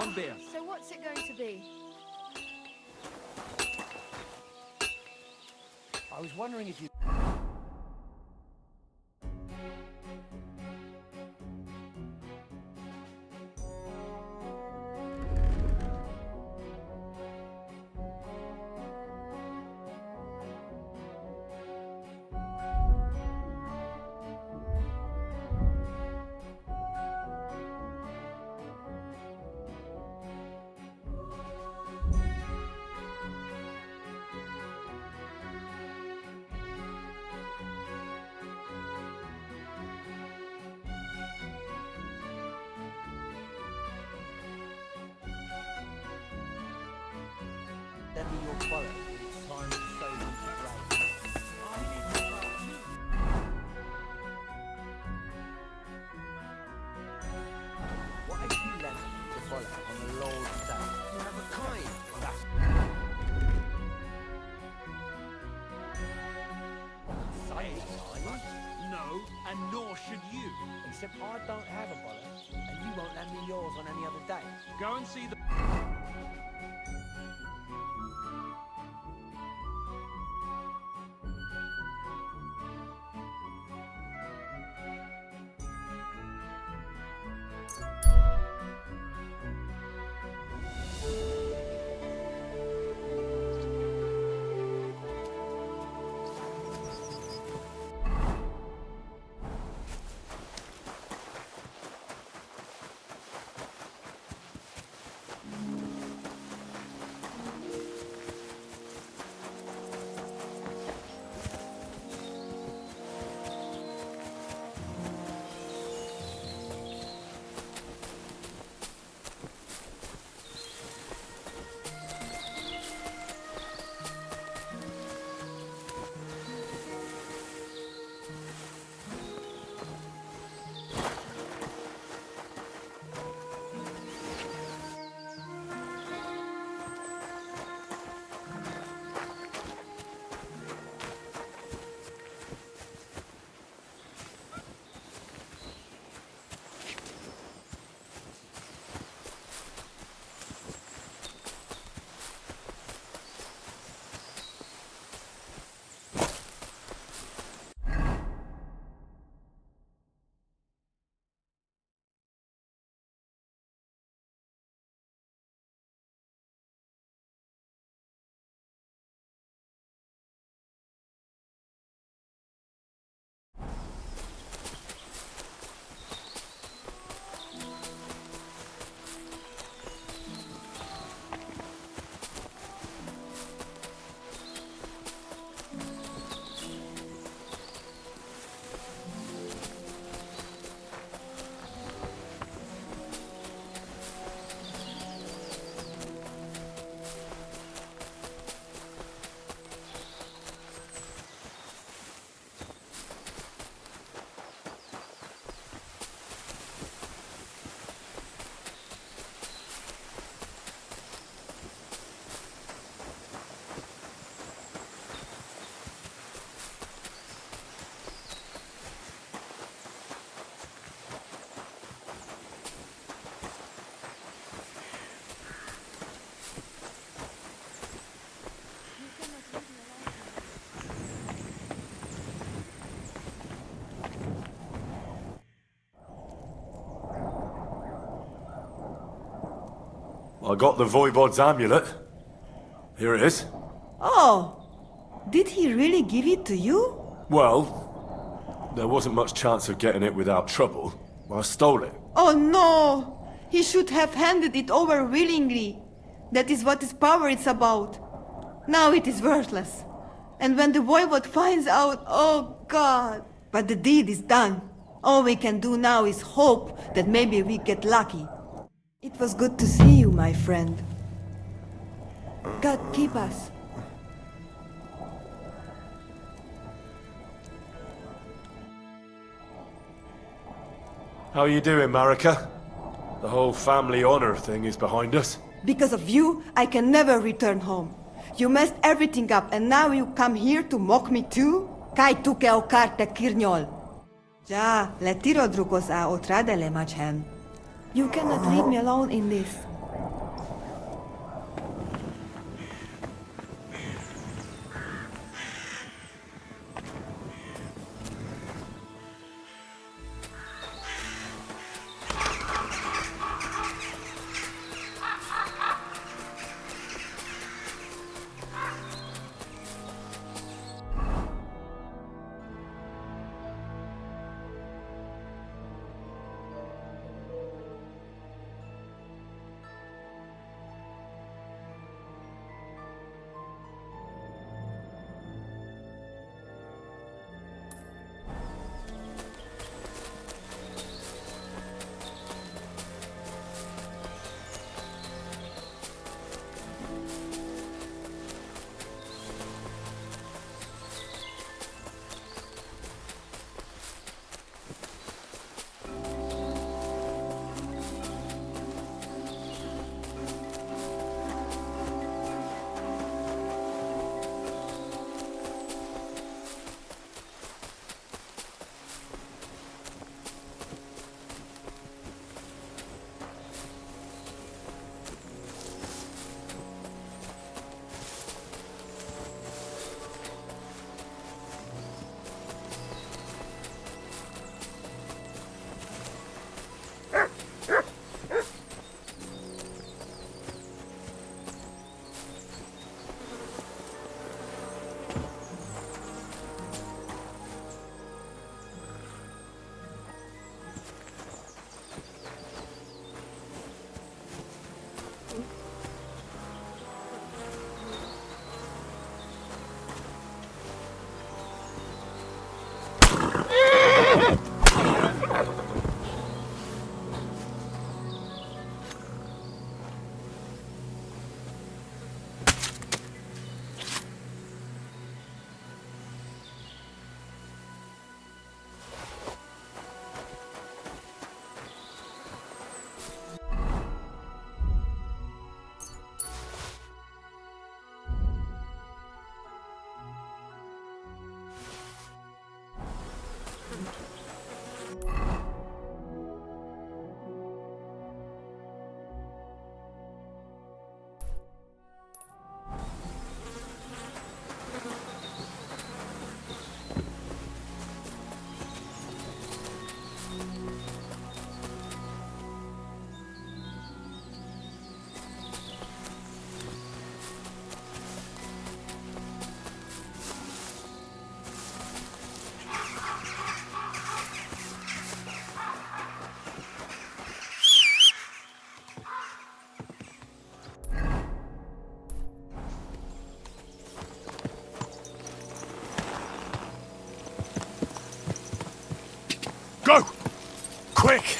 one beer. So what's it going to be? I was wondering if you... Lend me your wallet. It's time to show them the way. What if you lent the wallet on the Lord's Day? You have a kind. That's... Say it, are you? No, and nor should you. Except I don't have a wallet, and you won't lend me yours on any other day. Go and see the... I got the Voivod's amulet. Here it is. Oh, did he really give it to you? Well, there wasn't much chance of getting it without trouble. I stole it. Oh no! He should have handed it over willingly. That is what his power is about. Now it is worthless. And when the Voivod finds out, oh God! But the deed is done. All we can do now is hope that maybe we get lucky. It was good to see you, my friend. God keep us. How are you doing, Marika? The whole family honor thing is behind us. Because of you, I can never return home. You messed everything up and now you come here to mock me too? Kaj tuke o karte kirnjol? Ja, letiro drugos a otradele machen. You cannot leave me alone in this. Go! Quick!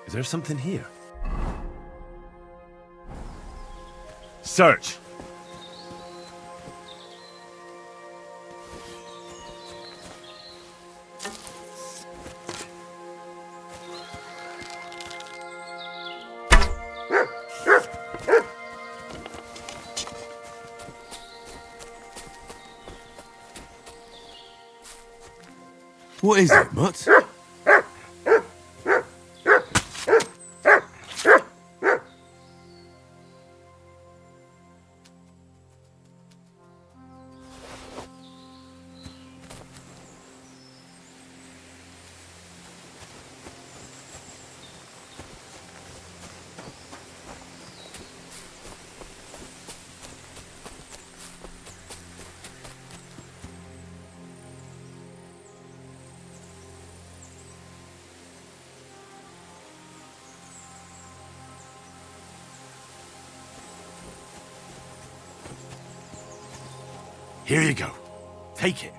Is there something here? Search! What is it, Mutt? Here you go. Take it.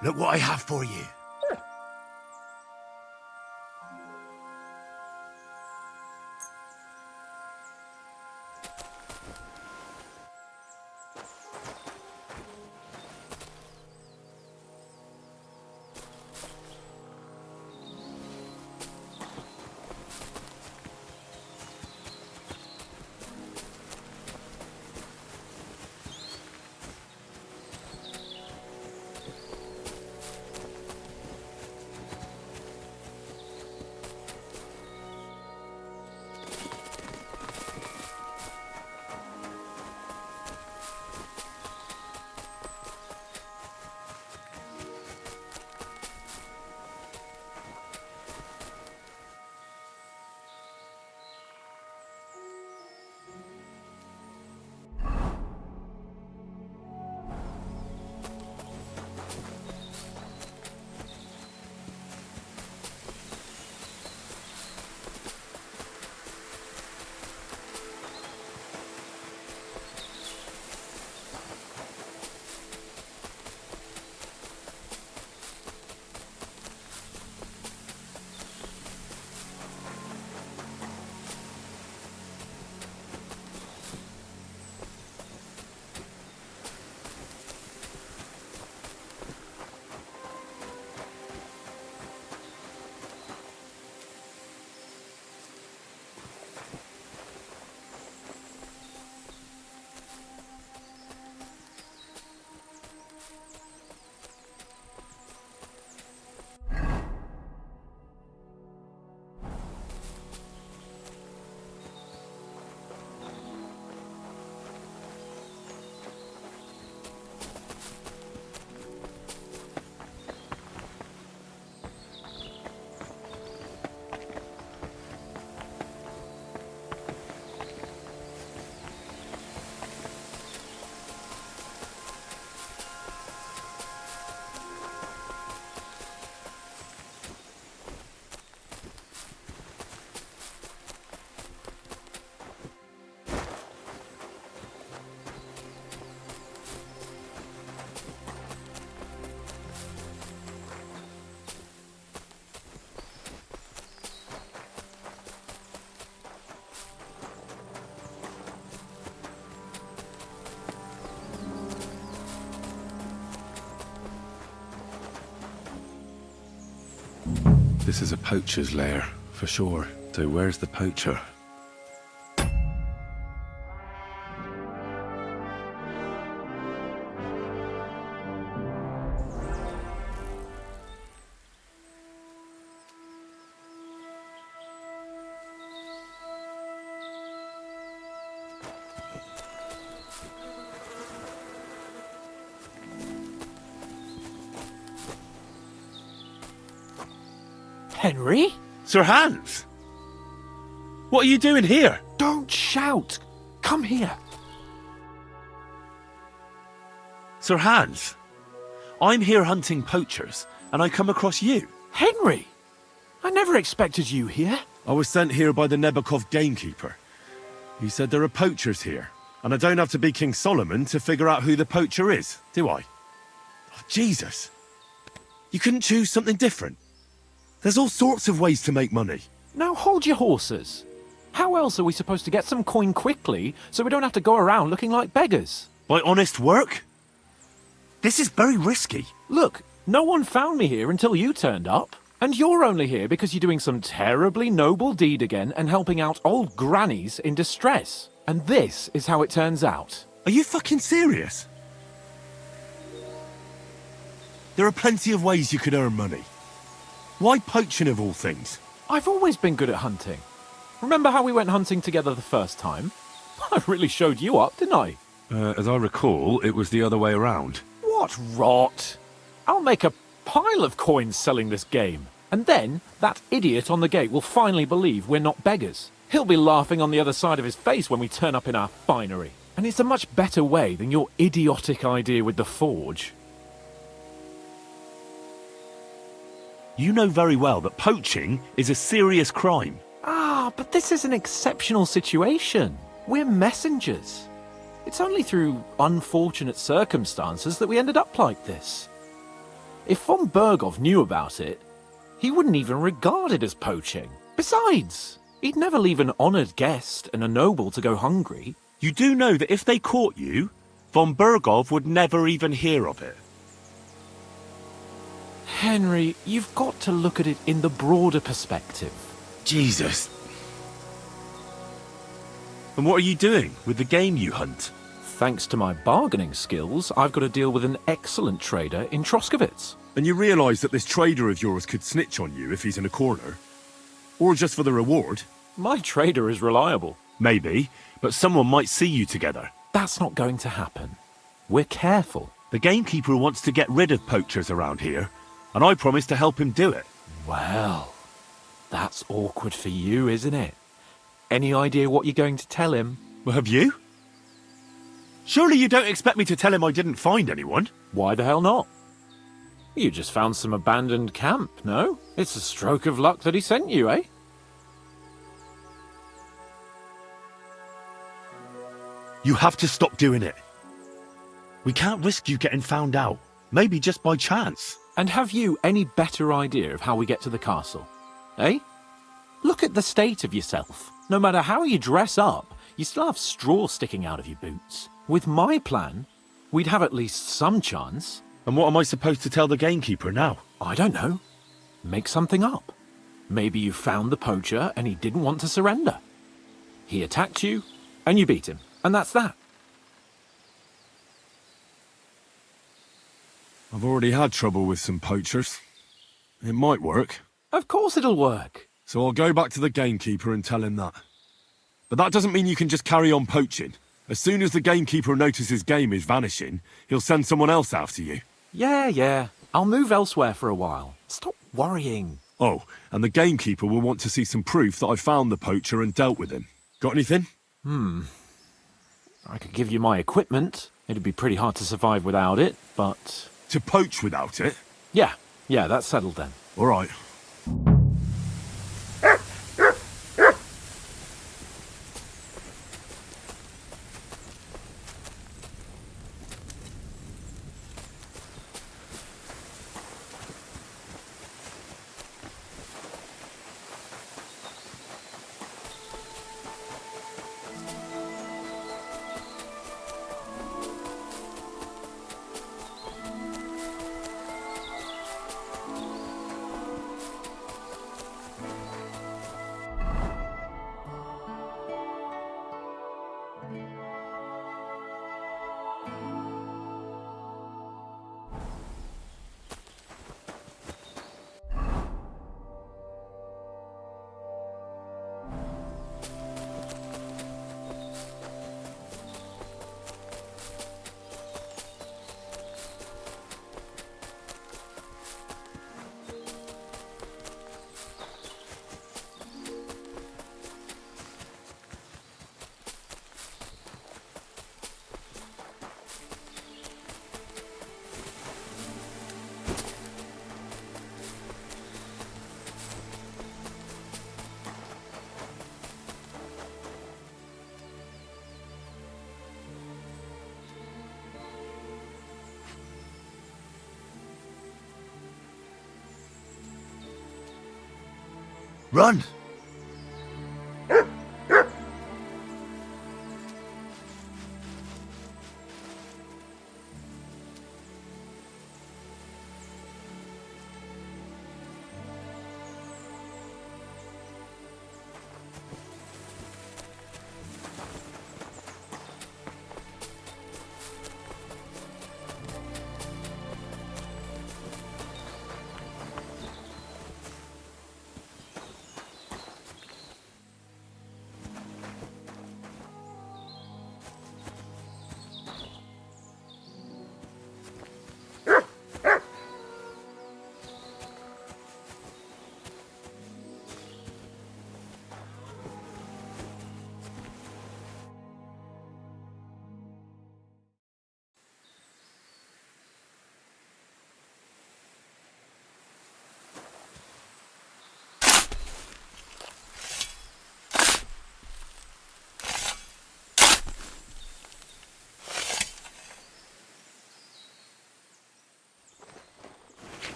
Look what I have for you. This is a poacher's lair, for sure. So where's the poacher? Henry? Sir Hans! What are you doing here? Don't shout! Come here! Sir Hans, I'm here hunting poachers, and I come across you. Henry! I never expected you here. I was sent here by the Nebukov gamekeeper. He said there are poachers here, and I don't have to be King Solomon to figure out who the poacher is, do I? Oh, Jesus! You couldn't choose something different? There's all sorts of ways to make money. Now hold your horses. How else are we supposed to get some coin quickly so we don't have to go around looking like beggars? By honest work? This is very risky. Look, no one found me here until you turned up. And you're only here because you're doing some terribly noble deed again and helping out old grannies in distress. And this is how it turns out. Are you fucking serious? There are plenty of ways you could earn money. Why poaching of all things? I've always been good at hunting. Remember how we went hunting together the first time? I really showed you up, didn't I? As I recall, it was the other way around. What rot! I'll make a pile of coins selling this game. And then, that idiot on the gate will finally believe we're not beggars. He'll be laughing on the other side of his face when we turn up in our finery. And it's a much better way than your idiotic idea with the forge. You know very well that poaching is a serious crime. Ah, but this is an exceptional situation. We're messengers. It's only through unfortunate circumstances that we ended up like this. If von Bergov knew about it, he wouldn't even regard it as poaching. Besides, he'd never leave an honoured guest and a noble to go hungry. You do know that if they caught you, von Bergov would never even hear of it. Henry, you've got to look at it in the broader perspective. Jesus. And what are you doing with the game you hunt? Thanks to my bargaining skills, I've got to deal with an excellent trader in Troskowitz. And you realise that this trader of yours could snitch on you if he's in a corner? Or just for the reward? My trader is reliable. Maybe, but someone might see you together. That's not going to happen. We're careful. The gamekeeper wants to get rid of poachers around here, and I promise to help him do it. Well, that's awkward for you, isn't it? Any idea what you're going to tell him? Well, have you? Surely you don't expect me to tell him I didn't find anyone? Why the hell not? You just found some abandoned camp, no? It's a stroke of luck that he sent you, eh? You have to stop doing it. We can't risk you getting found out. Maybe just by chance. And have you any better idea of how we get to the castle? Eh? Look at the state of yourself. No matter how you dress up, you still have straw sticking out of your boots. With my plan, we'd have at least some chance. And what am I supposed to tell the gamekeeper now? I don't know. Make something up. Maybe you found the poacher and he didn't want to surrender. He attacked you and you beat him. And that's that. I've already had trouble with some poachers. It might work. Of course it'll work. So I'll go back to the gamekeeper and tell him that. But that doesn't mean you can just carry on poaching. As soon as the gamekeeper notices game is vanishing, he'll send someone else after you. Yeah. I'll move elsewhere for a while. Stop worrying. Oh, and the gamekeeper will want to see some proof that I found the poacher and dealt with him. Got anything? I could give you my equipment. It'd be pretty hard to survive without it, but... To poach without it? Yeah, that's settled then. All right. Run!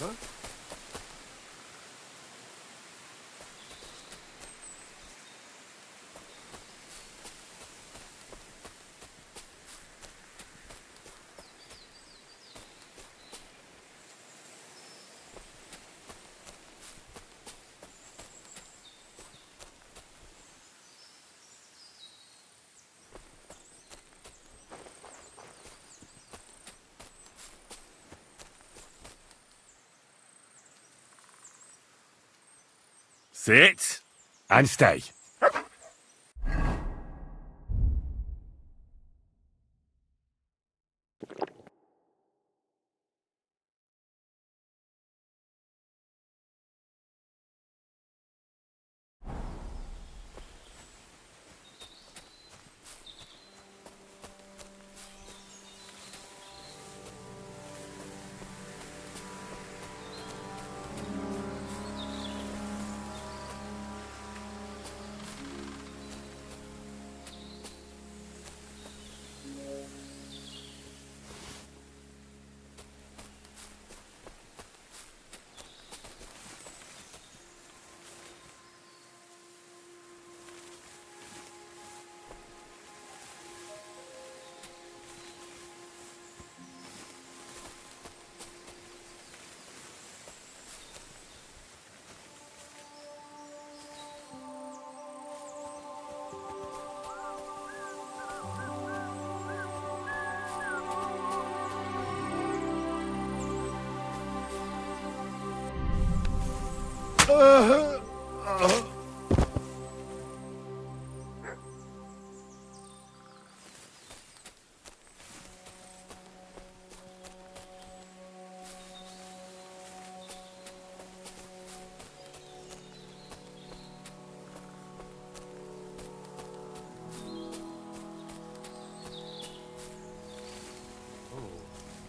Huh? Sit and stay.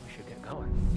We should get going.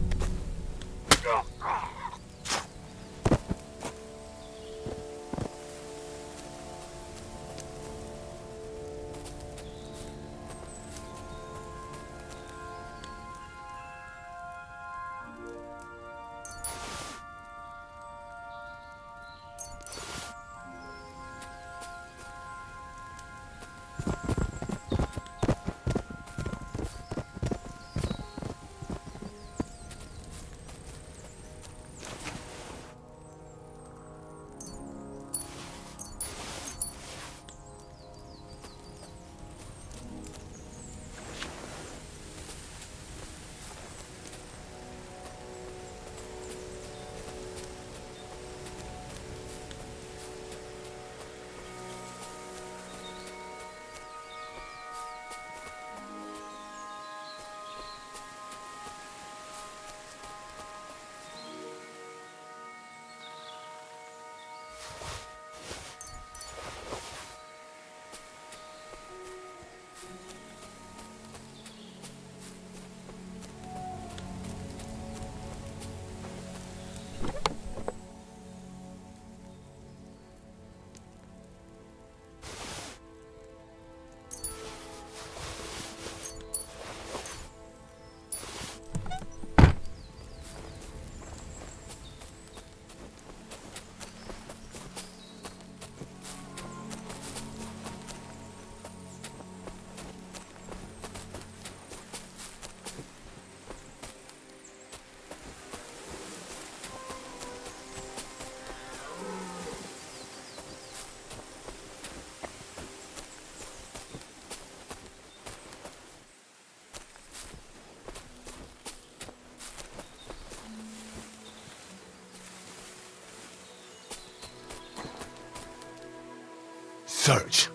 Search.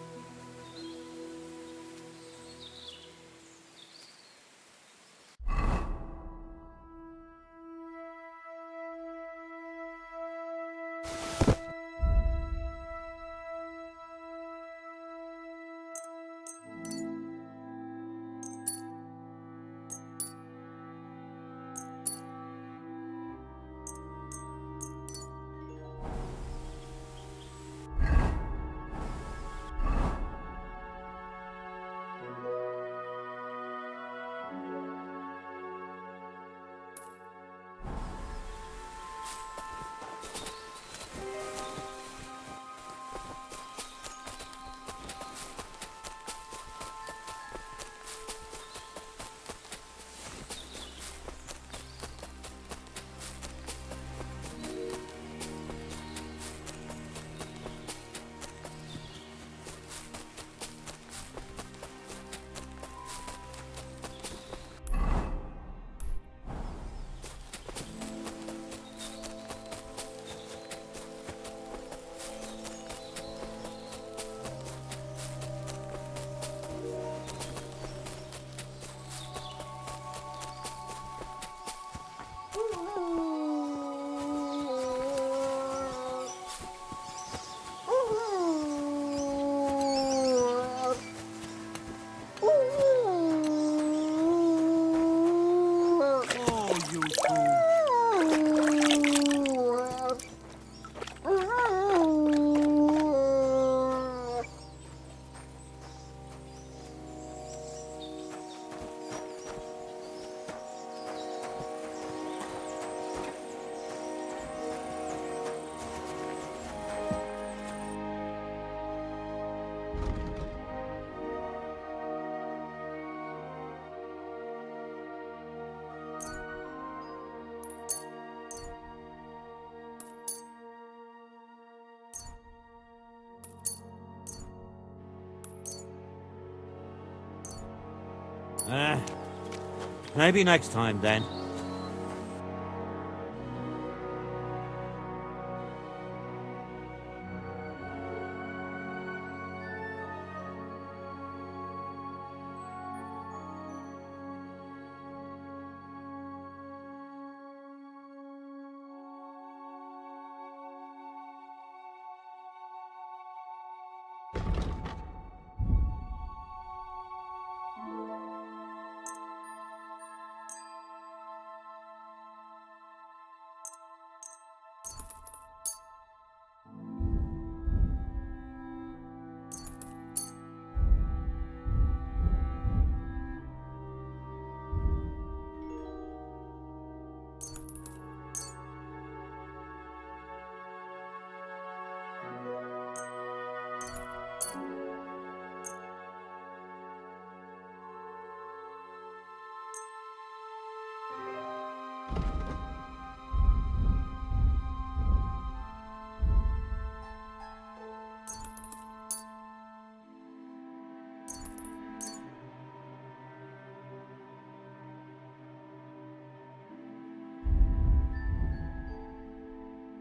Maybe next time then.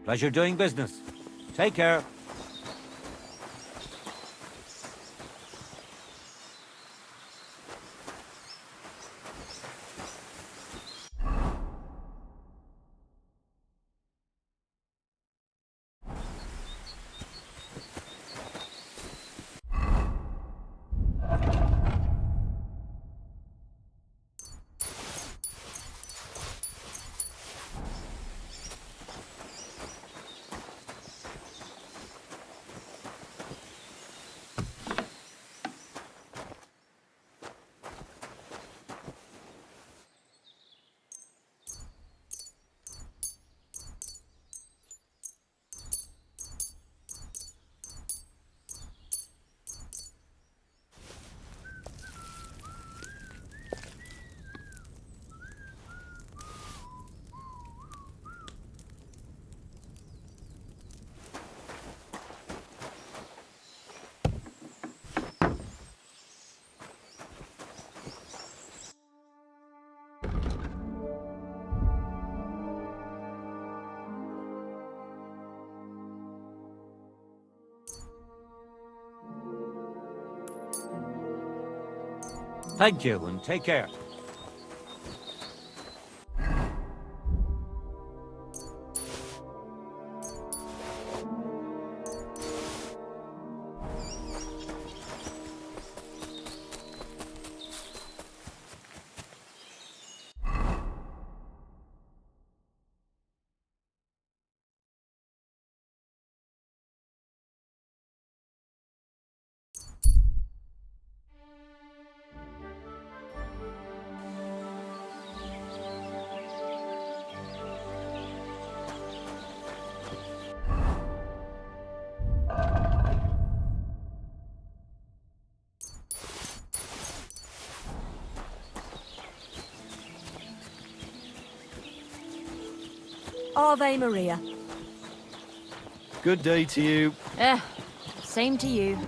Pleasure doing business. Take care. Thank you and take care. Ave Maria. Good day to you. Same to you.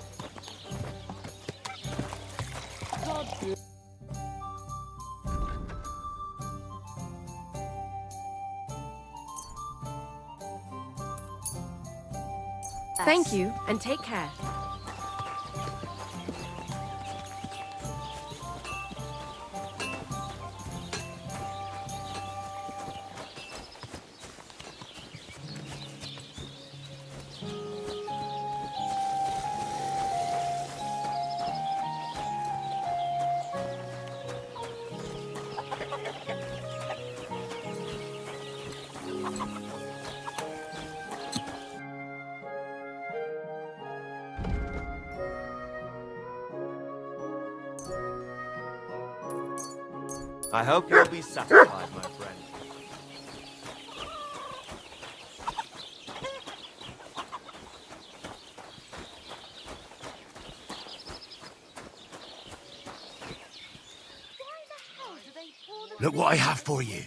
Thank you, and take care. I hope you'll be satisfied, my friend. Look what I have for you.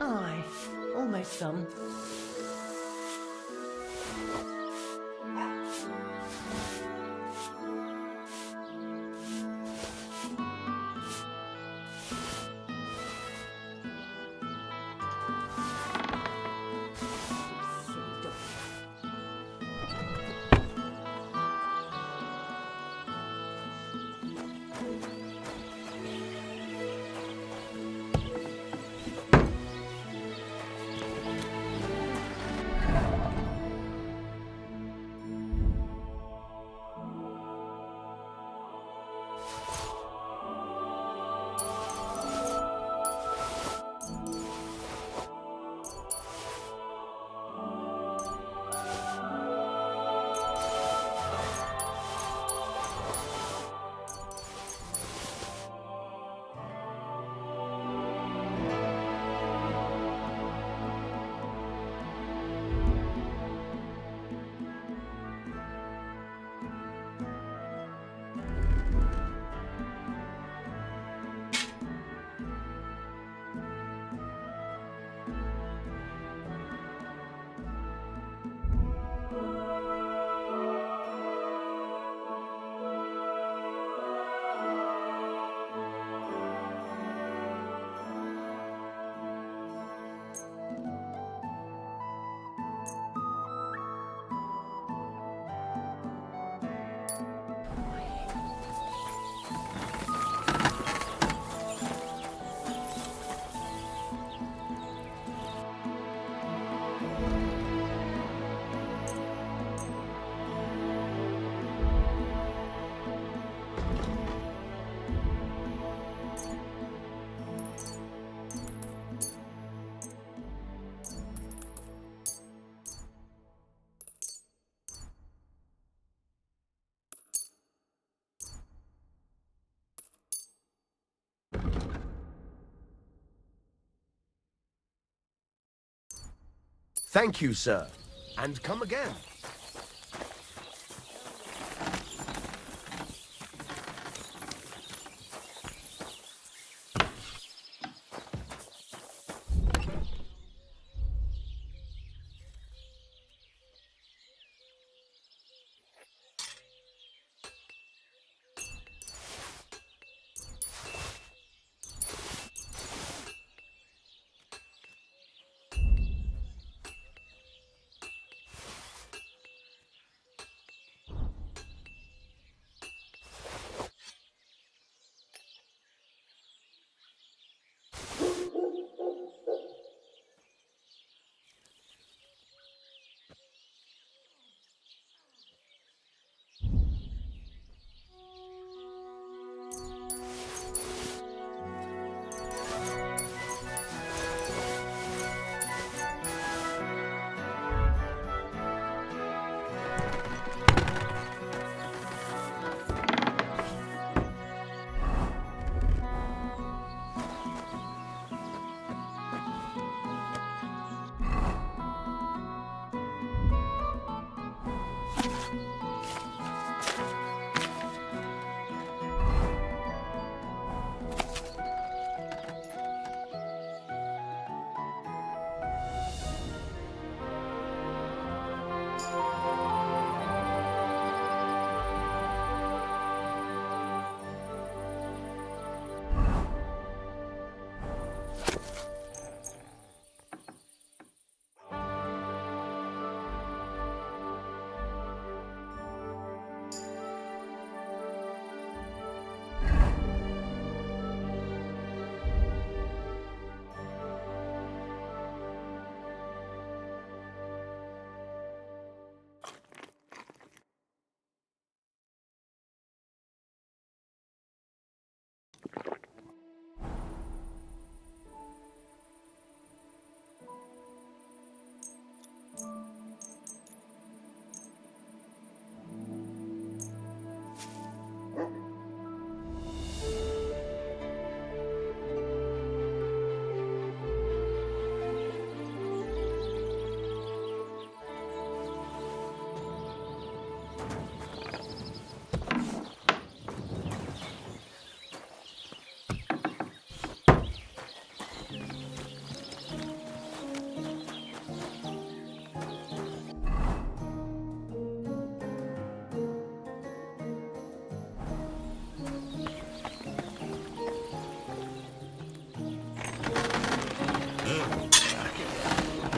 Aye, almost done. Silly dog. Thank you, sir. And come again.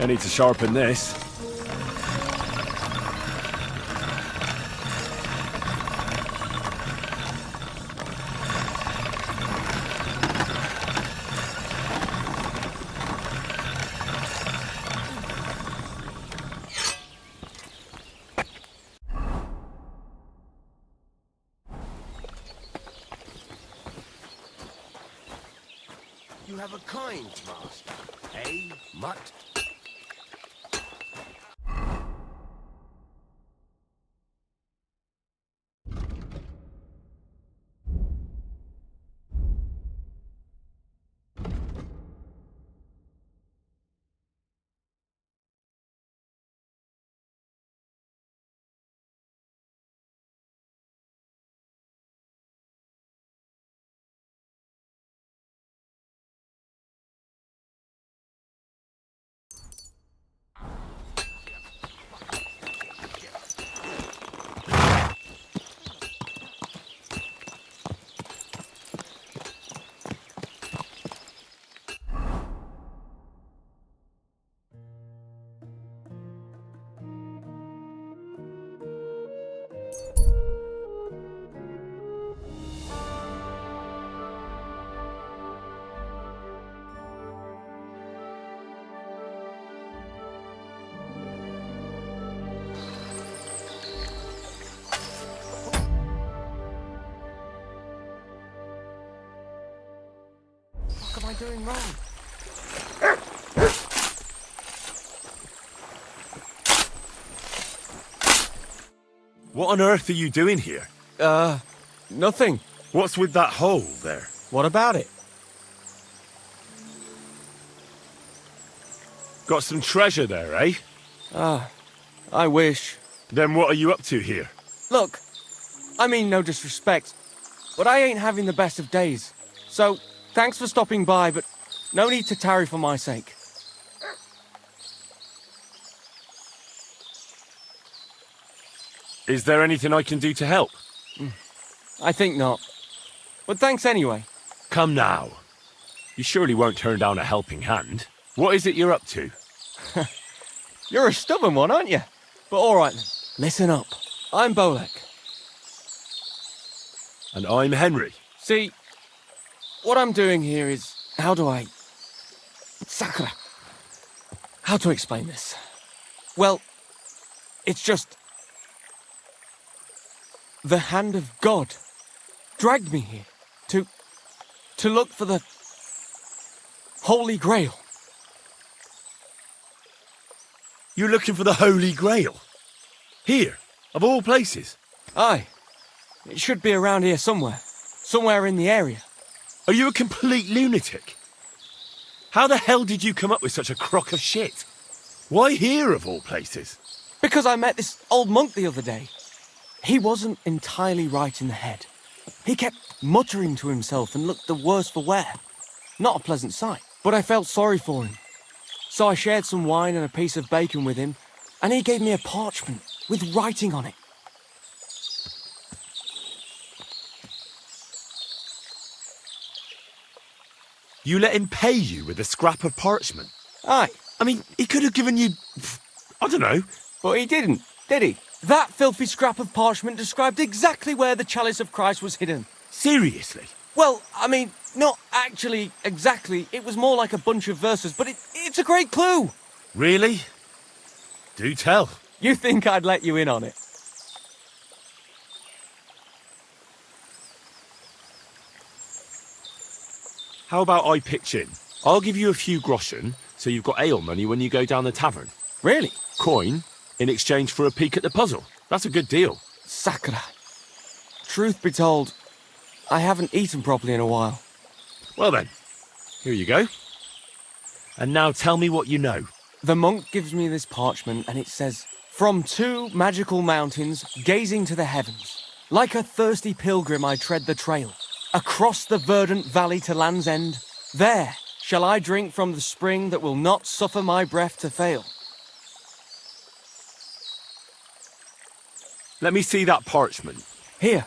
I need to sharpen this. You have a kind master, eh, mutt? What am I doing wrong? What on earth are you doing here? Nothing. What's with that hole there? What about it? Got some treasure there, eh? I wish. Then what are you up to here? Look, I mean no disrespect, but I ain't having the best of days. So, thanks for stopping by, but no need to tarry for my sake. Is there anything I can do to help? I think not. But thanks anyway. Come now. You surely won't turn down a helping hand. What is it you're up to? You're a stubborn one, aren't you? But alright then, listen up. I'm Bolek. And I'm Henry. See, what I'm doing here is... How do I... Sakura. How to explain this? Well, it's just... The hand of God dragged me here to look for the Holy Grail. You're looking for the Holy Grail? Here, of all places? Aye. It should be around here somewhere. Somewhere in the area. Are you a complete lunatic? How the hell did you come up with such a crock of shit? Why here, of all places? Because I met this old monk the other day. He wasn't entirely right in the head. He kept muttering to himself and looked the worse for wear. Not a pleasant sight, but I felt sorry for him. So I shared some wine and a piece of bacon with him, and he gave me a parchment with writing on it. You let him pay you with a scrap of parchment? Aye. I mean, he could have given you... I don't know. But he didn't, did he? That filthy scrap of parchment described exactly where the chalice of Christ was hidden. Seriously? Well, I mean, not actually exactly. It was more like a bunch of verses, but it's a great clue. Really? Do tell. You think I'd let you in on it? How about I pitch in? I'll give you a few groschen, so you've got ale money when you go down the tavern. Really? Coin, in exchange for a peek at the puzzle. That's a good deal. Sakura. Truth be told, I haven't eaten properly in a while. Well then, here you go. And now tell me what you know. The monk gives me this parchment and it says, "From two magical mountains, gazing to the heavens, like a thirsty pilgrim I tread the trail, across the verdant valley to land's end. There shall I drink from the spring that will not suffer my breath to fail." Let me see that parchment. Here.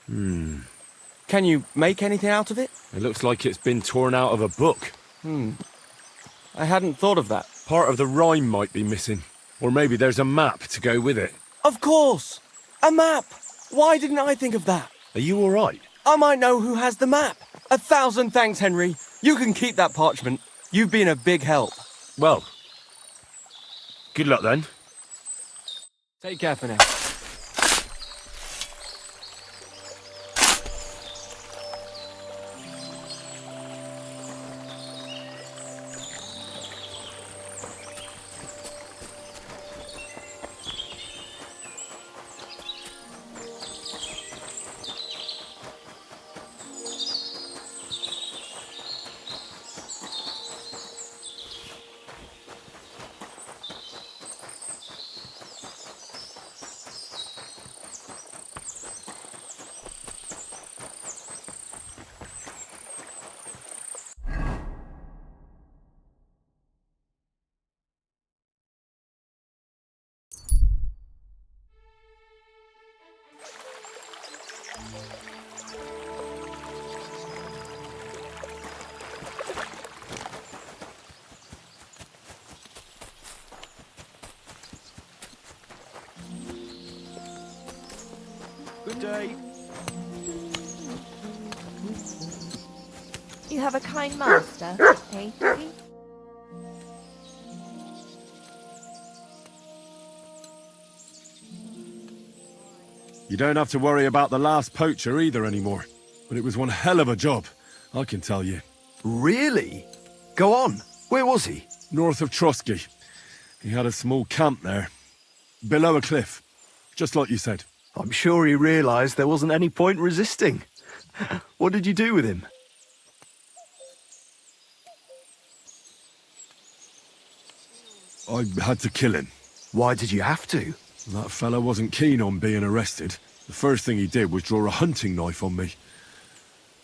Can you make anything out of it? It looks like it's been torn out of a book. I hadn't thought of that. Part of the rhyme might be missing. Or maybe there's a map to go with it. Of course! A map! Why didn't I think of that? Are you all right? I might know who has the map. 1,000 thanks, Henry. You can keep that parchment. You've been a big help. Well, good luck then. Take care for now. Good day. You have a kind master, eh, Doggy? You don't have to worry about the last poacher either anymore. But it was one hell of a job, I can tell you. Really? Go on. Where was he? North of Trotsky. He had a small camp there. Below a cliff. Just like you said. I'm sure he realised there wasn't any point resisting. What did you do with him? I had to kill him. Why did you have to? That fella wasn't keen on being arrested. The first thing he did was draw a hunting knife on me.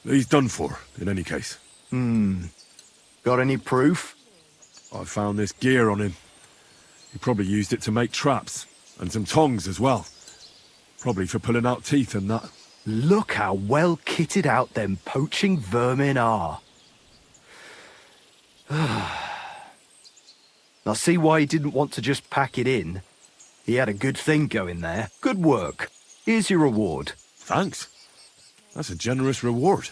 He's done for, in any case. Got any proof? I found this gear on him. He probably used it to make traps, and some tongs as well. Probably for pulling out teeth and that. Look how well kitted out them poaching vermin are. I see why he didn't want to just pack it in. He had a good thing going there. Good work. Here's your reward. Thanks. That's a generous reward.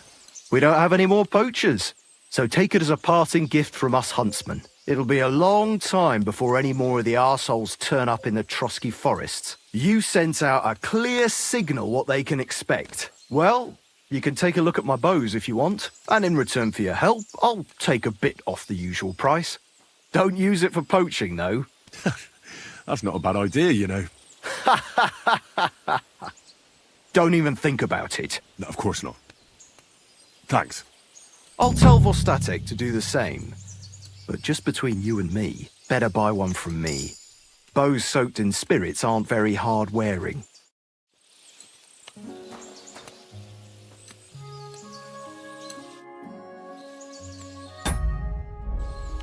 We don't have any more poachers, so take it as a parting gift from us huntsmen. It'll be a long time before any more of the arseholes turn up in the Trotsky forests. You sent out a clear signal what they can expect. Well, you can take a look at my bows if you want, and in return for your help, I'll take a bit off the usual price. Don't use it for poaching, though. That's not a bad idea, you know. Don't even think about it. No, of course not. Thanks. I'll tell Vostatek to do the same. But just between you and me, better buy one from me. Bows soaked in spirits aren't very hard wearing.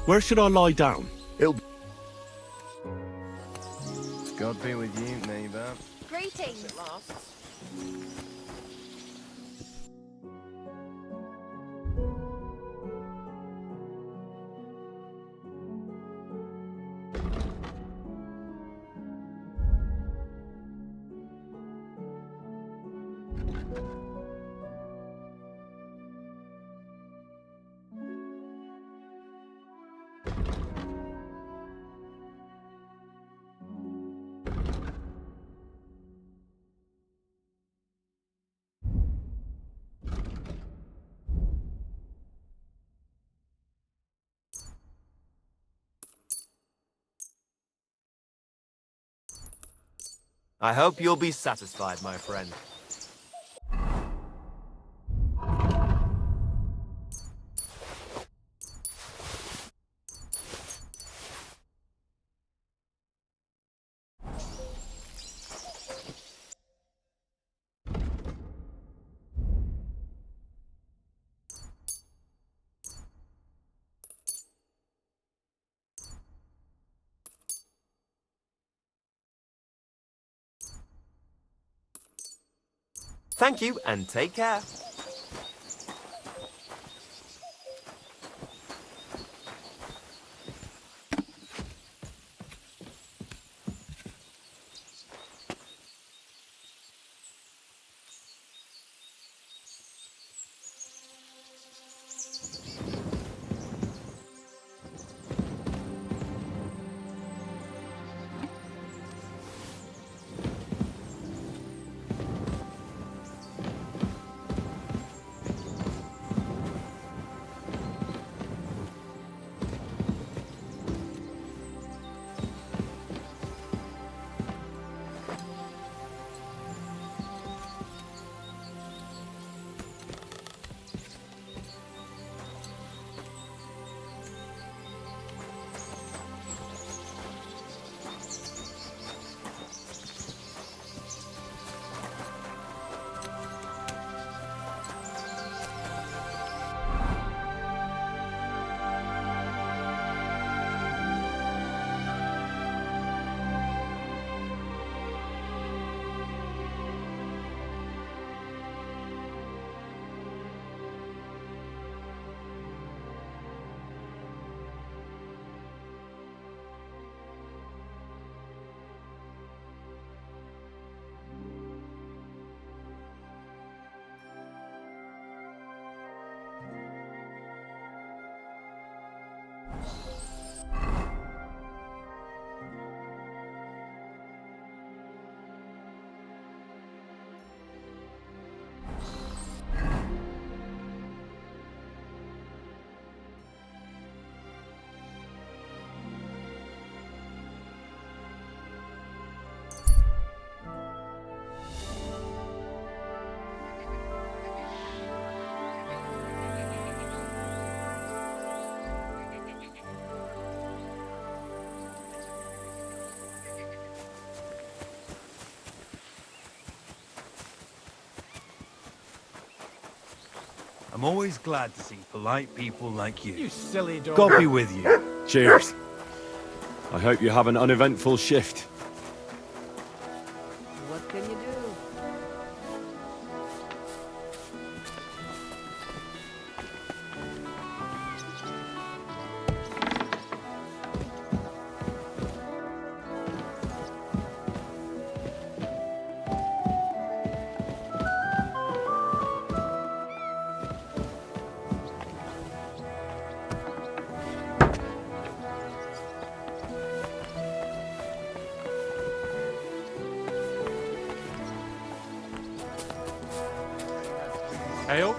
Where should I lie down? God be with you, neighbour. Greetings. I hope you'll be satisfied, my friend. Thank you, and take care. I'm always glad to see polite people like you. You silly dog. God be with you. Cheers. I hope you have an uneventful shift. What can you do? Ale?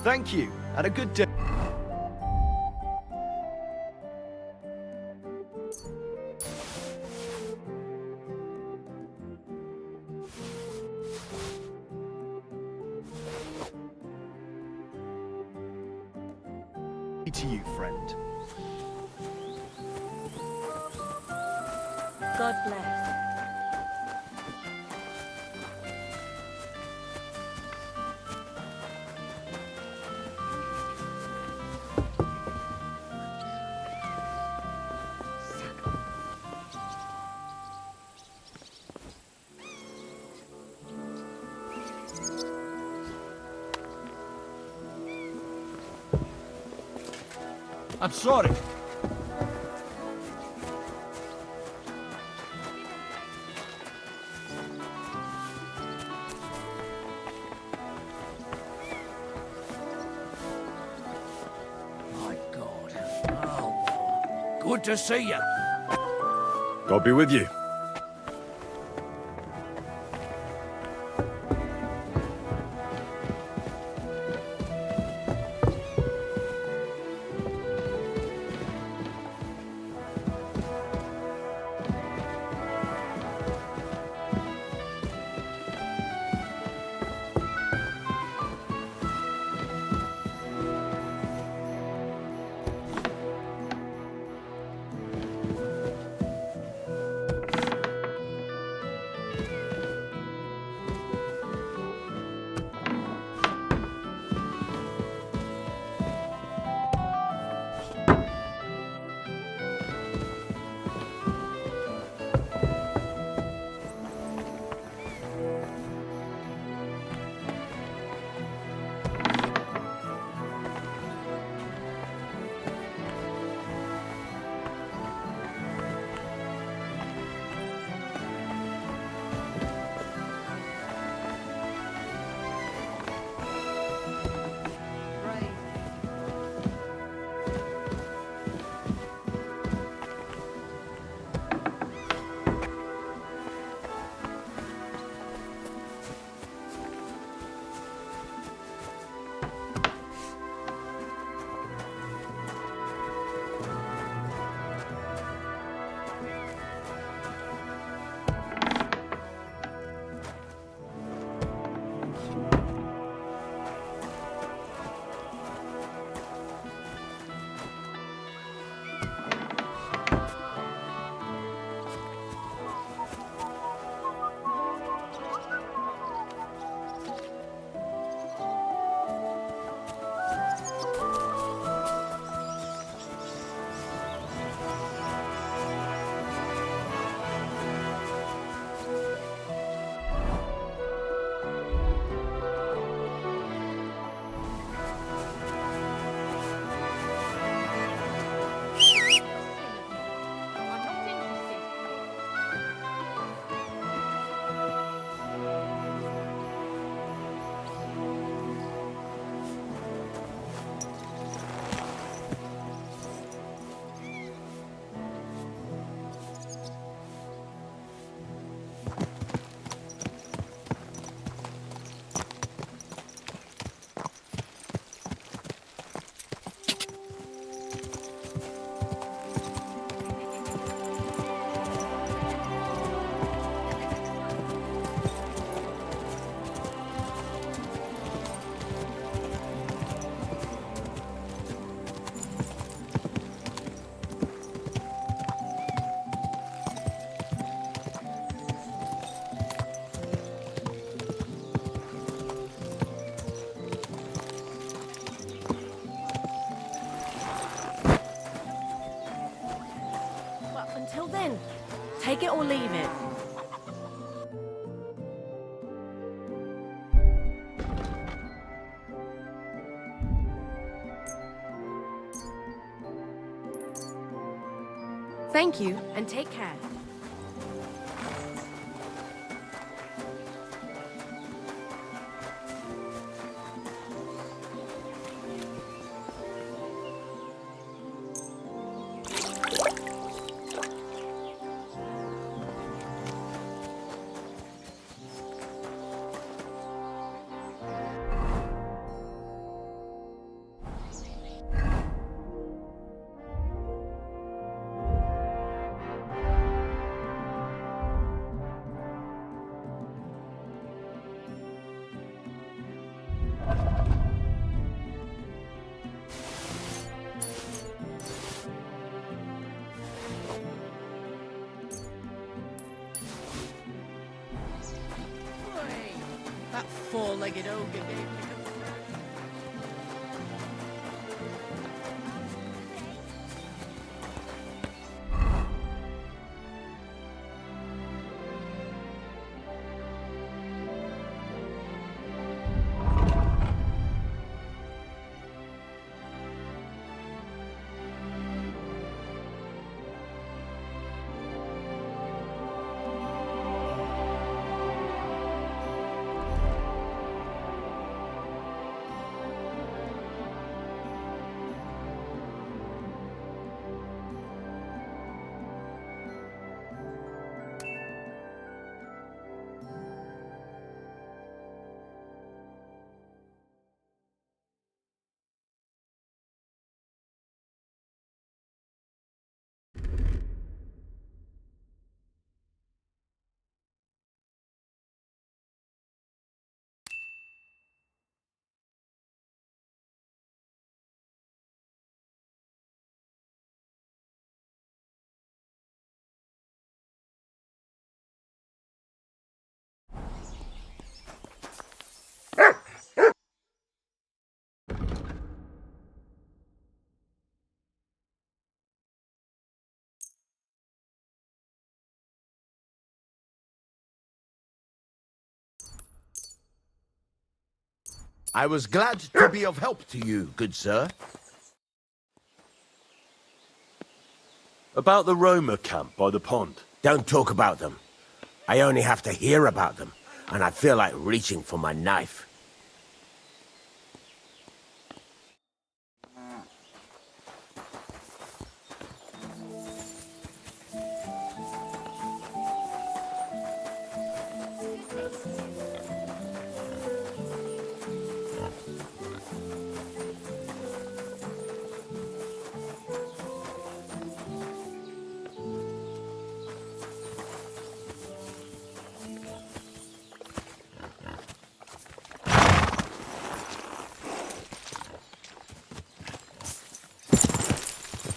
Thank you, and a good day. To you, friend. God bless. I'm sorry. My God. Oh, good to see you. God be with you. Take it or leave it. Thank you, and take care. That four-legged ogre gave me I was glad to be of help to you, good sir. About the Roma camp by the pond. Don't talk about them. I only have to hear about them, and I feel like reaching for my knife.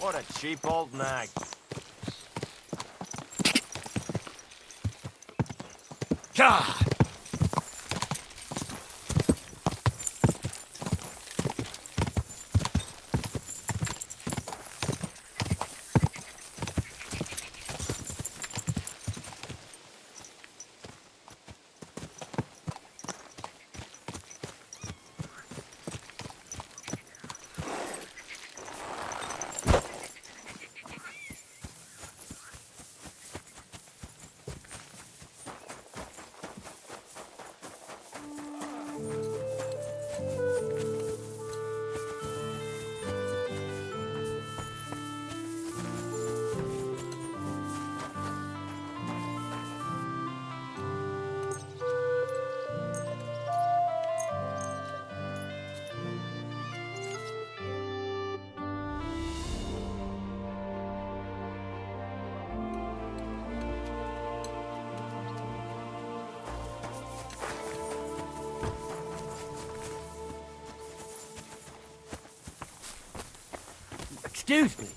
What a cheap old nag. God! Excuse me.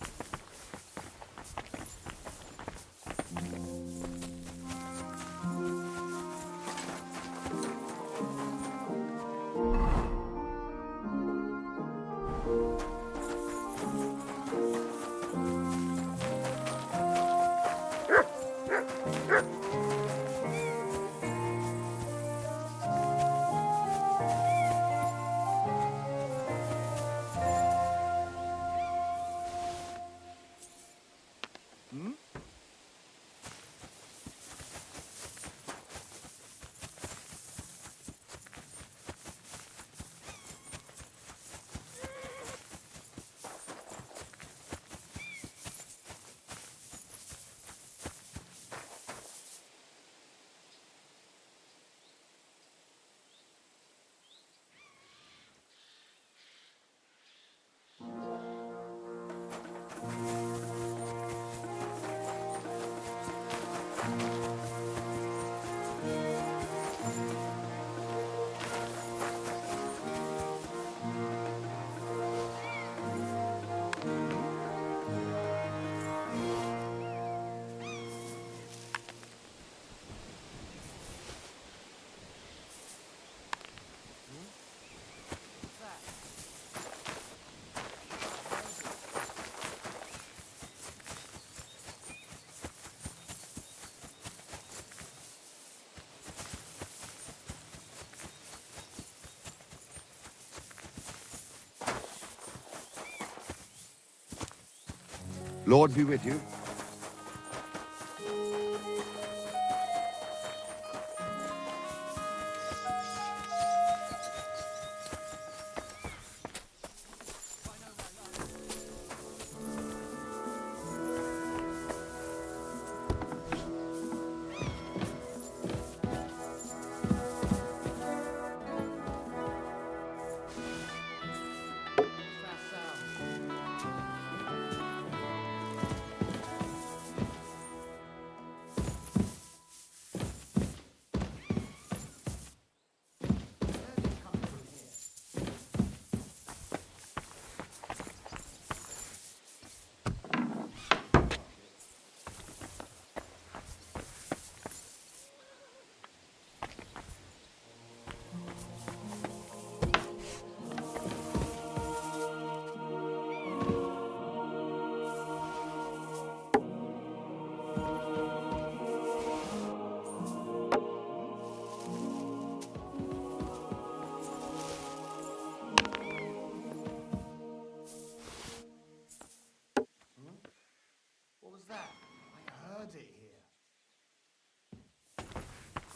Lord be with you.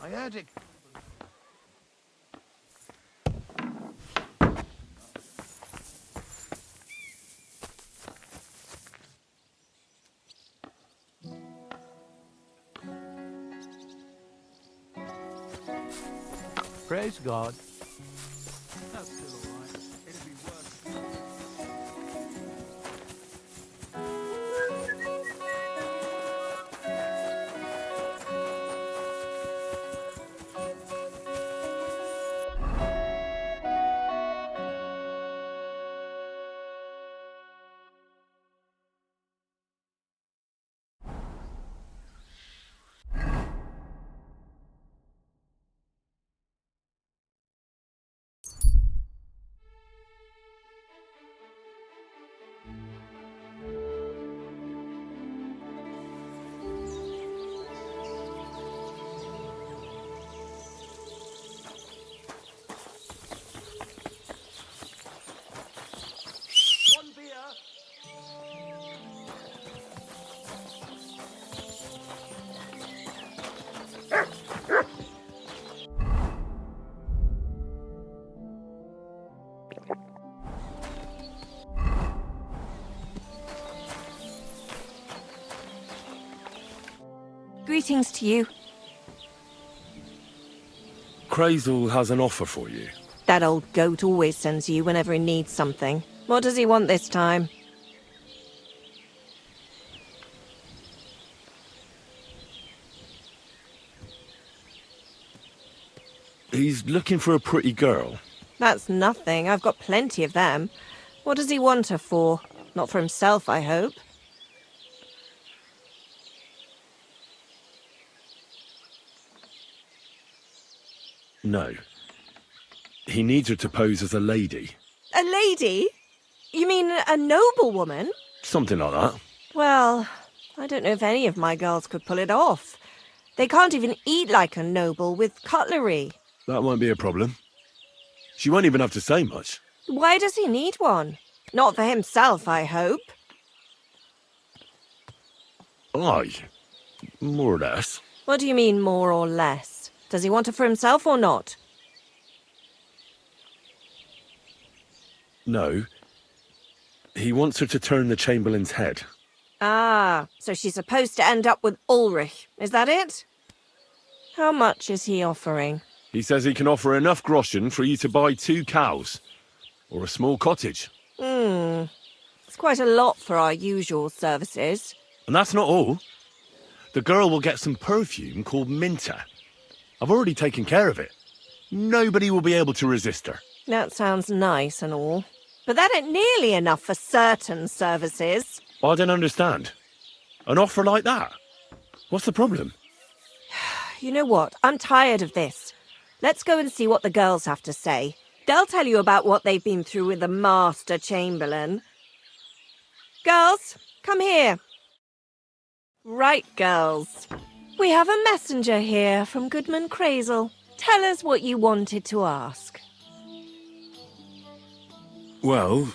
I heard it. Praise God. That's still all right. It'll be worse. Greetings to you. Crazel has an offer for you. That old goat always sends you whenever he needs something. What does he want this time? He's looking for a pretty girl. That's nothing. I've got plenty of them. What does he want her for? Not for himself, I hope. No. He needs her to pose as a lady. A lady? You mean a noblewoman? Something like that. Well, I don't know if any of my girls could pull it off. They can't even eat like a noble with cutlery. That won't be a problem. She won't even have to say much. Why does he need one? Not for himself, I hope. Aye. More or less. What do you mean, more or less? Does he want her for himself or not? No. He wants her to turn the Chamberlain's head. Ah, so she's supposed to end up with Ulrich. Is that it? How much is he offering? He says he can offer enough groschen for you to buy 2 cows. Or a small cottage. It's quite a lot for our usual services. And that's not all. The girl will get some perfume called Minter. I've already taken care of it. Nobody will be able to resist her. That sounds nice and all. But that ain't nearly enough for certain services. I don't understand. An offer like that? What's the problem? You know what? I'm tired of this. Let's go and see what the girls have to say. They'll tell you about what they've been through with the Master Chamberlain. Girls, come here. Right, girls. We have a messenger here from Goodman Crazel. Tell us what you wanted to ask. Well,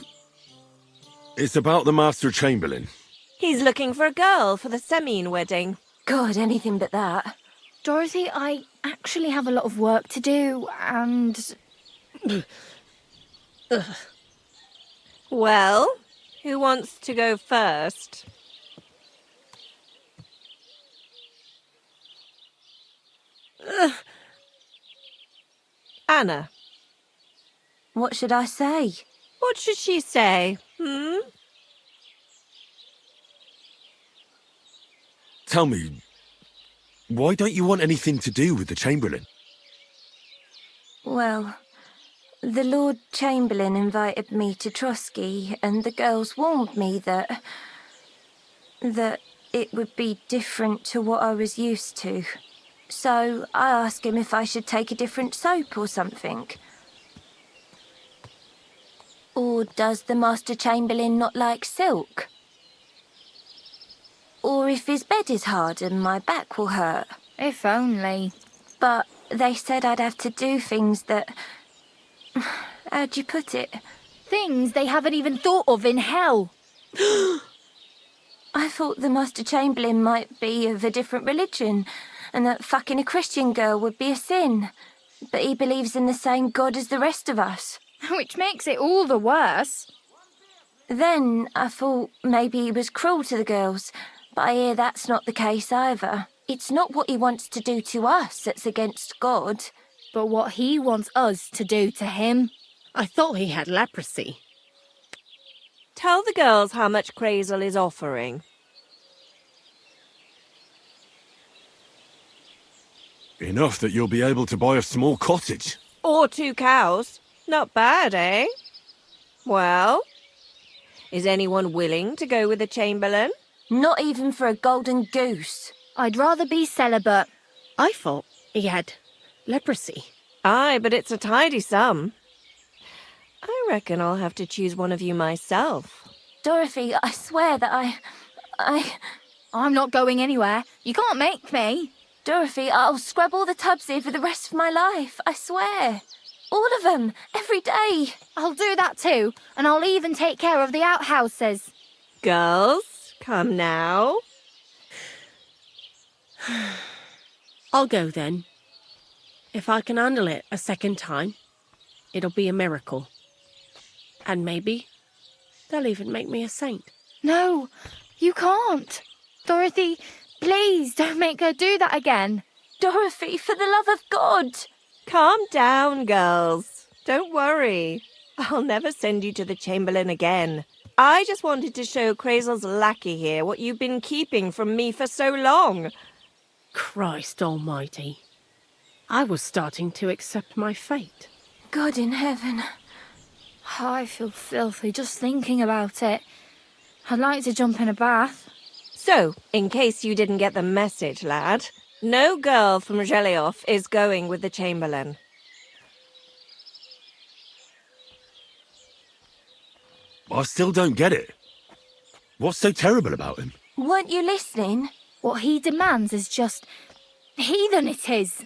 it's about the Master Chamberlain. He's looking for a girl for the Semine wedding. God, anything but that. Dorothy, I actually have a lot of work to do, and... Well, who wants to go first? Anna. What should I say? What should she say? Tell me, why don't you want anything to do with the Chamberlain? Well, the Lord Chamberlain invited me to Trotsky, and the girls warned me that it would be different to what I was used to. So I asked him if I should take a different soap or something. Or does the Master Chamberlain not like silk? Or if his bed is hard and my back will hurt. If only. But they said I'd have to do things that... How'd you put it? Things they haven't even thought of in hell. I thought the Master Chamberlain might be of a different religion, and that fucking a Christian girl would be a sin. But he believes in the same God as the rest of us. Which makes it all the worse. Then I thought maybe he was cruel to the girls, but I hear that's not the case either. It's not what he wants to do to us that's against God. But what he wants us to do to him. I thought he had leprosy. Tell the girls how much Crazel is offering. Enough that you'll be able to buy a small cottage. Or 2 cows. Not bad, eh? Well, is anyone willing to go with the Chamberlain? Not even for a golden goose. I'd rather be celibate. I thought he had leprosy. Aye, but it's a tidy sum. I reckon I'll have to choose one of you myself. Dorothy, I swear that I'm not going anywhere. You can't make me. Dorothy, I'll scrub all the tubs here for the rest of my life, I swear. All of them, every day. I'll do that too, and I'll even take care of the outhouses. Girls, come now. I'll go then. If I can handle it a second time, it'll be a miracle. And maybe they'll even make me a saint. No, you can't. Dorothy, please don't make her do that again. Dorothy, for the love of God. Calm down, girls. Don't worry. I'll never send you to the Chamberlain again. I just wanted to show Crazel's lackey here what you've been keeping from me for so long. Christ almighty. I was starting to accept my fate. God in heaven. I feel filthy just thinking about it. I'd like to jump in a bath. So, in case you didn't get the message, lad, no girl from Zhelyov is going with the Chamberlain. I still don't get it. What's so terrible about him? Weren't you listening? What he demands is just... heathen it is.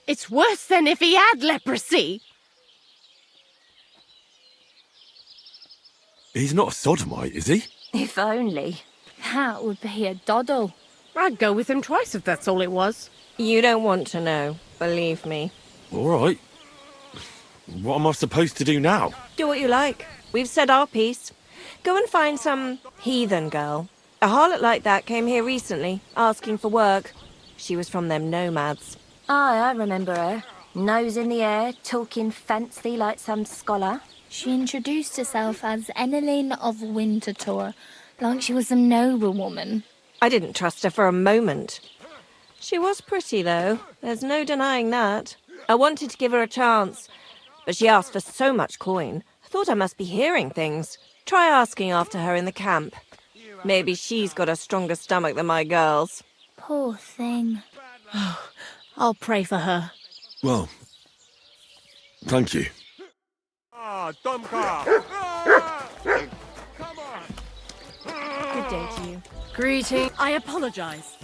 It's worse than if he had leprosy. He's not a sodomite, is he? If only. That would be a doddle. I'd go with him twice if that's all it was. You don't want to know, believe me. All right. What am I supposed to do now? Do what you like. We've said our piece. Go and find some heathen girl. A harlot like that came here recently, asking for work. She was from them nomads. Aye, I remember her. Nose in the air, talking fancy like some scholar. She introduced herself as Enelin of Winterthur, like she was a noblewoman. I didn't trust her for a moment. She was pretty, though. There's no denying that. I wanted to give her a chance, but she asked for so much coin. I thought I must be hearing things. Try asking after her in the camp. Maybe she's got a stronger stomach than my girls. Poor thing. I'll pray for her. Well, thank you. Good day to you. Greeting. I apologize.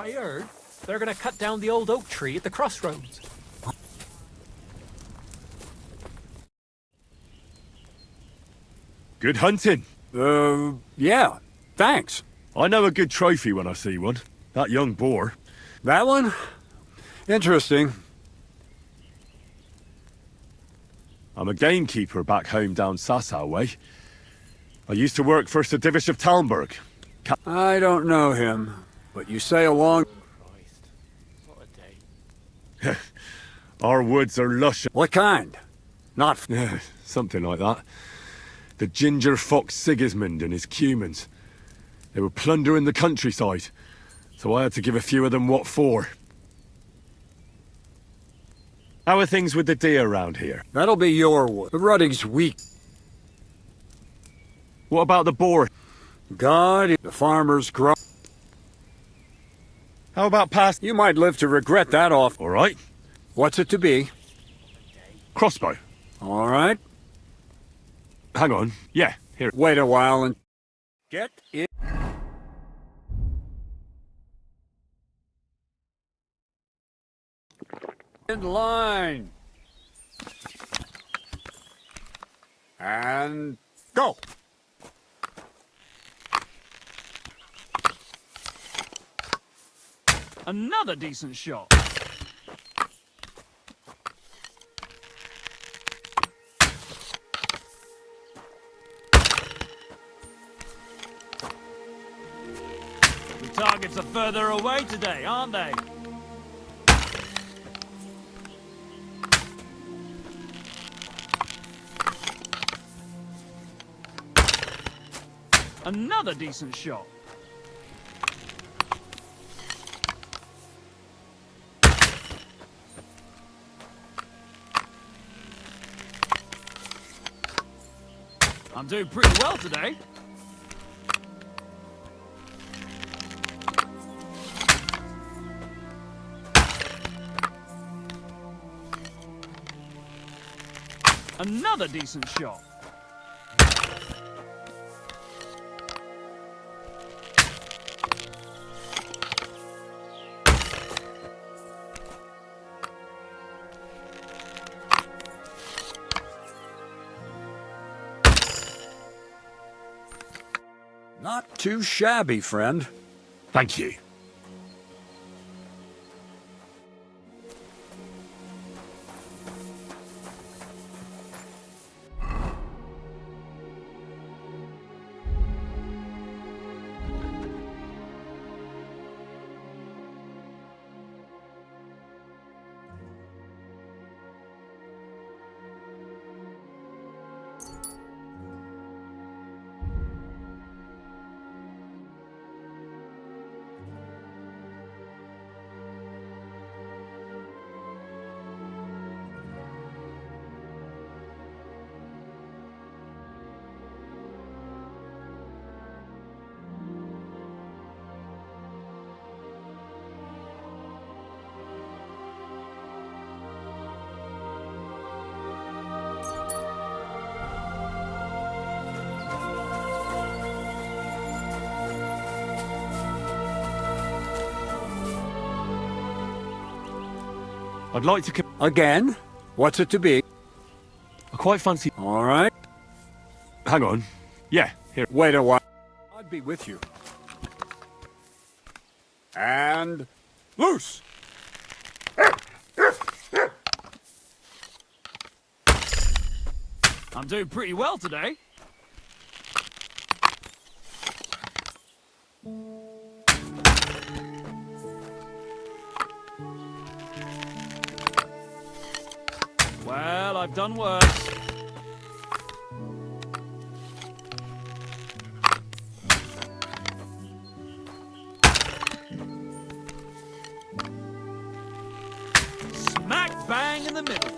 I heard they're going to cut down the old oak tree at the crossroads. Good hunting. Yeah, thanks. I know a good trophy when I see one. That young boar. That one? Interesting. I'm a gamekeeper back home down Sasau way. I used to work for Sir Divish of Talmberg. I don't know him, but you say a long... Our woods are lush. What kind? Not... Something like that. The ginger fox Sigismund and his cumans. They were plundering the countryside, so I had to give a few of them what for. How are things with the deer around here? That'll be your wood. The rutting's weak. What about the boar? God, the farmers grow... How about past... You might live to regret that off. All right. What's it to be? Crossbow. All right. Hang on. Yeah, here. Wait a while and... Get in. In line. And go. Another decent shot. The targets are further away today, aren't they? Another decent shot. I'm doing pretty well today. Another decent shot. Not too shabby, friend. Thank you. I'd like to... Again? What's it to be? I quite fancy... All right. Hang on. Yeah, here. Wait a while. I'd be with you. And... loose! I'm doing pretty well today. Well, I've done worse. Smack bang in the middle.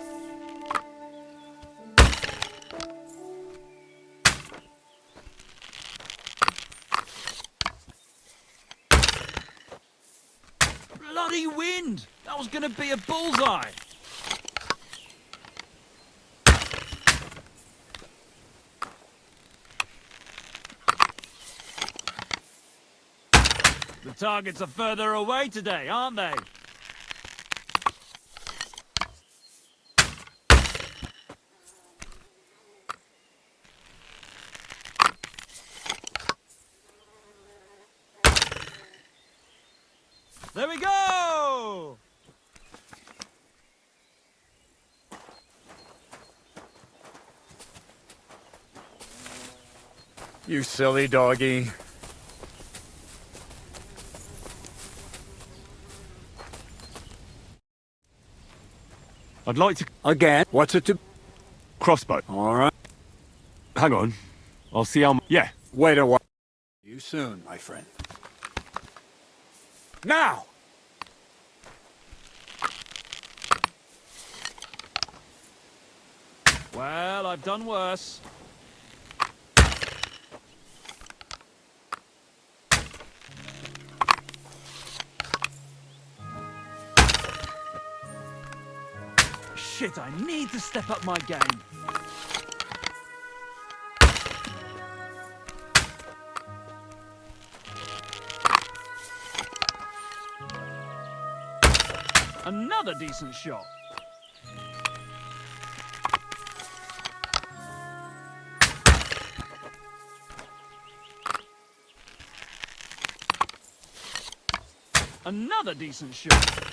Bloody wind! That was gonna be a bullseye. The The targets are further away today, aren't they? There we go! You silly doggy. I'd like to... Again? What's it to... Crossbow. All right. Hang on. I'll see how... Yeah. Wait a while. See you soon, my friend. Now! Well, I've done worse. Shit, I need to step up my game. Another decent shot. Another decent shot.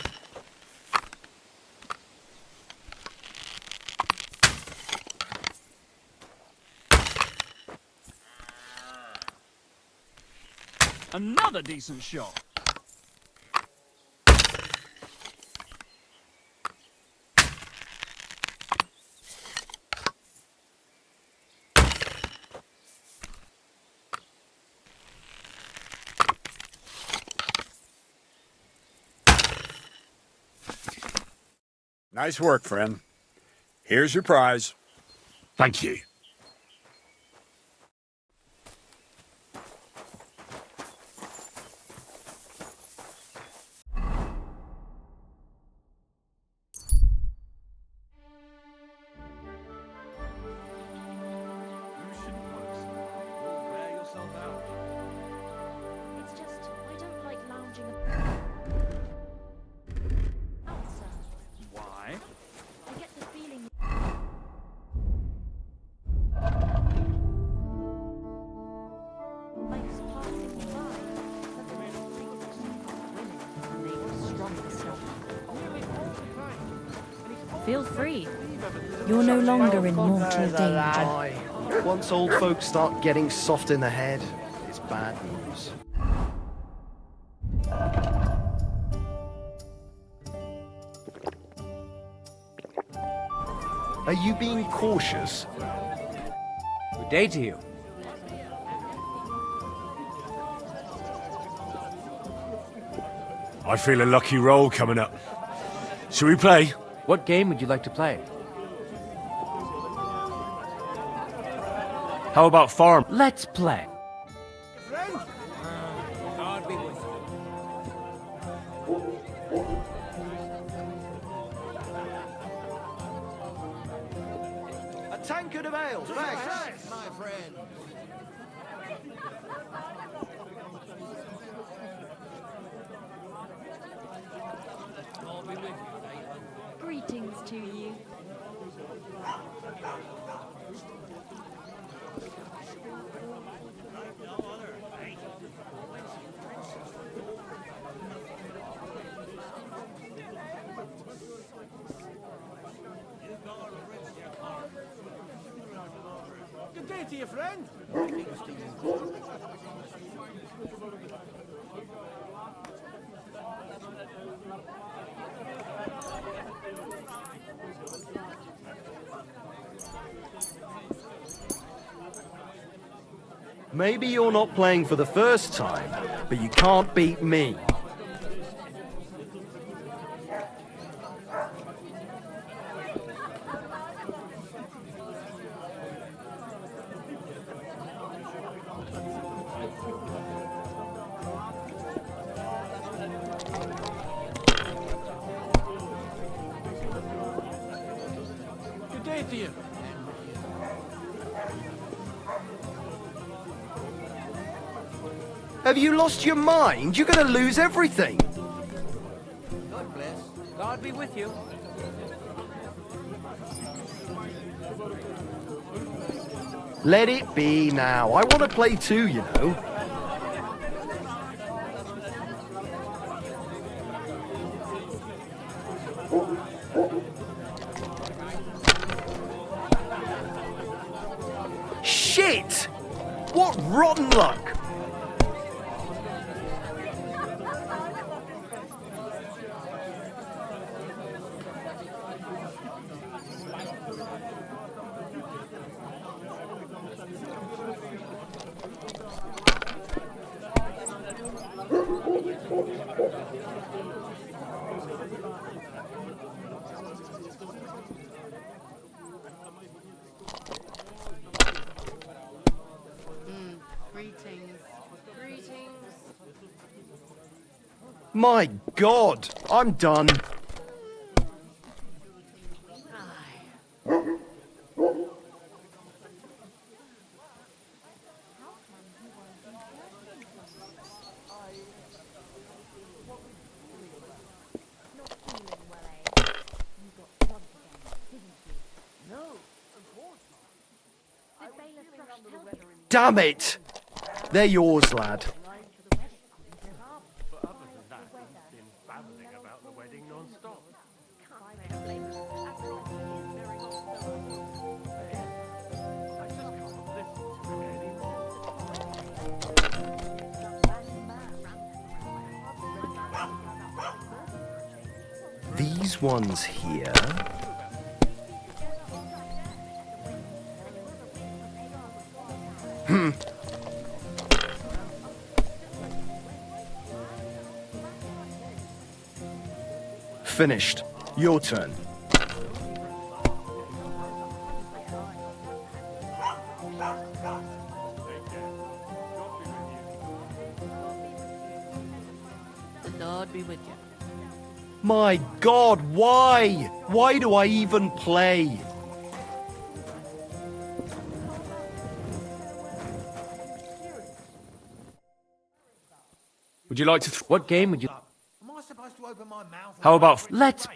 Another decent shot. Nice work, friend. Here's your prize. Thank you. Feel free. You're no longer in mortal danger. Once old folks start getting soft in the head, it's bad news. Are you being cautious? Good day to you. I feel a lucky roll coming up. Shall we play? What game would you like to play? How about farm? Let's play. A tankard of ale, thanks. My friend. I'll be with you. Greetings to you. Good day to you, friend. Maybe you're not playing for the first time, but you can't beat me. Good day to you. Have you lost your mind? You're going to lose everything. God bless. God be with you. Let it be now. I want to play too, you know. Shit! What rotten luck! My God, I'm done. Damn it! They're yours, lad. These ones here. Finished. Your turn. The Lord be with you. My God, why? Why do I even play? Would you like to... What game would you... Am I supposed to open my mouth? How about... Let's...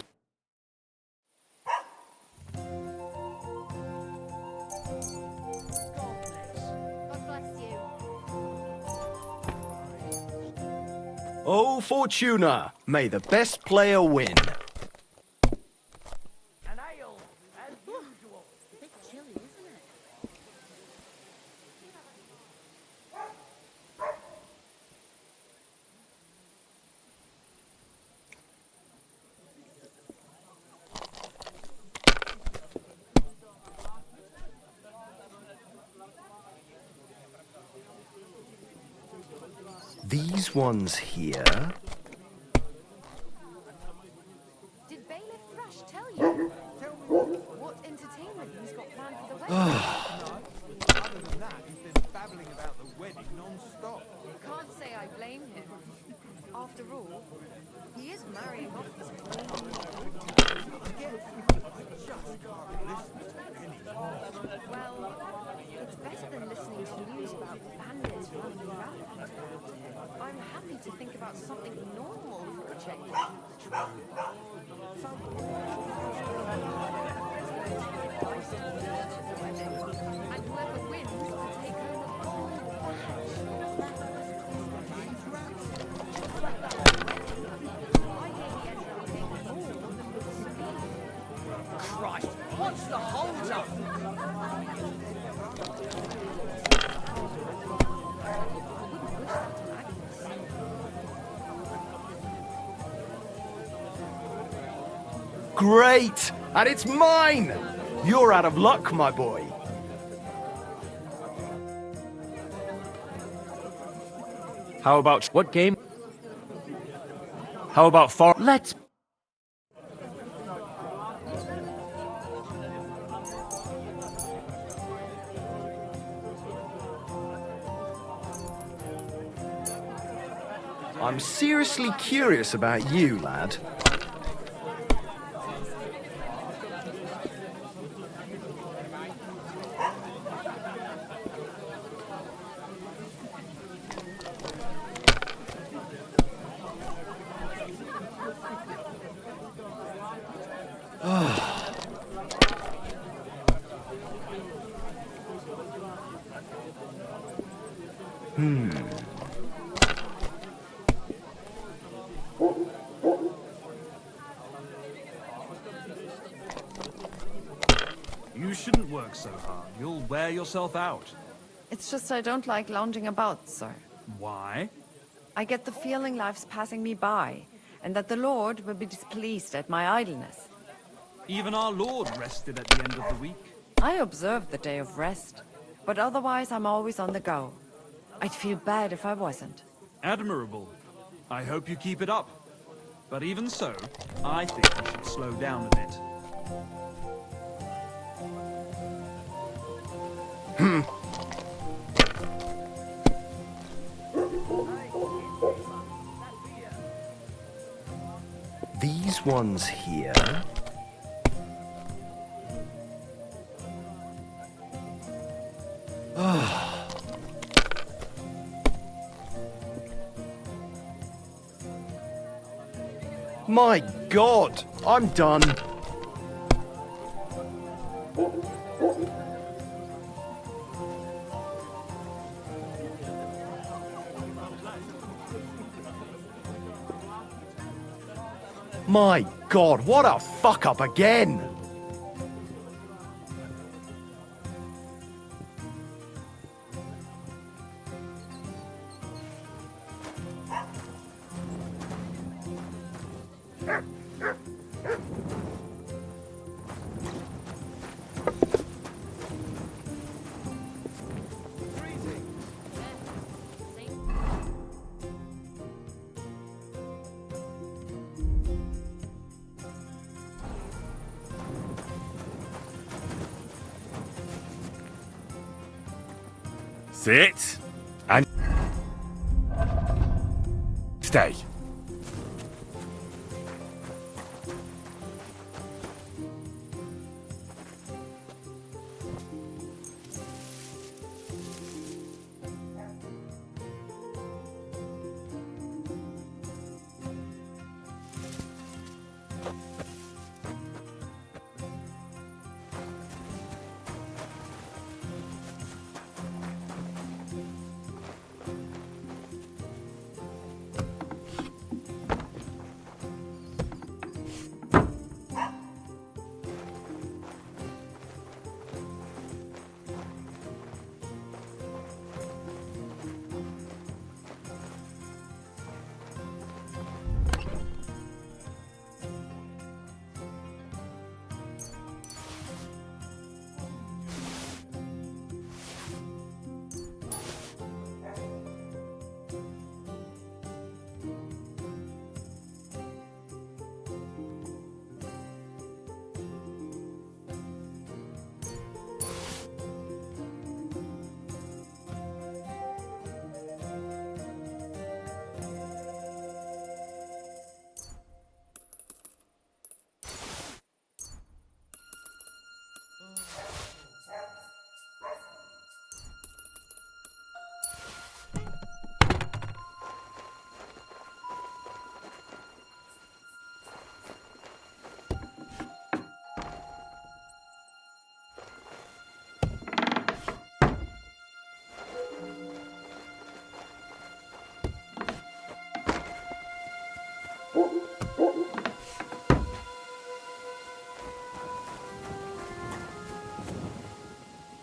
Oh, Fortuna, may the best player win. An ale, as usual. A bit chilly, isn't it? These ones here. Did Bailiff Thrush tell you? What entertainment he's got planned for the wedding? Other than that, he's been babbling about the wedding non-stop. Can't say I blame him. After all, he is marrying off his queen. Well, it's better than listening to news about bandits running around. I'm happy to think about something normal for a change. And whoever wins will take home a gold Christ, what's the hold up? Great! And it's mine! You're out of luck, my boy. How about... What game? How about far... Let's... I'm seriously curious about you, lad. You shouldn't work so hard. You'll wear yourself out. It's just I don't like lounging about, sir. Why? I get the feeling life's passing me by, and that the Lord will be displeased at my idleness. Even our Lord rested at the end of the week. I observe the day of rest, but otherwise I'm always on the go. I'd feel bad if I wasn't. Admirable. I hope you keep it up. But even so, I think you should slow down a bit. These ones here. My God, I'm done. My God, what a fuck up again! Sit and stay.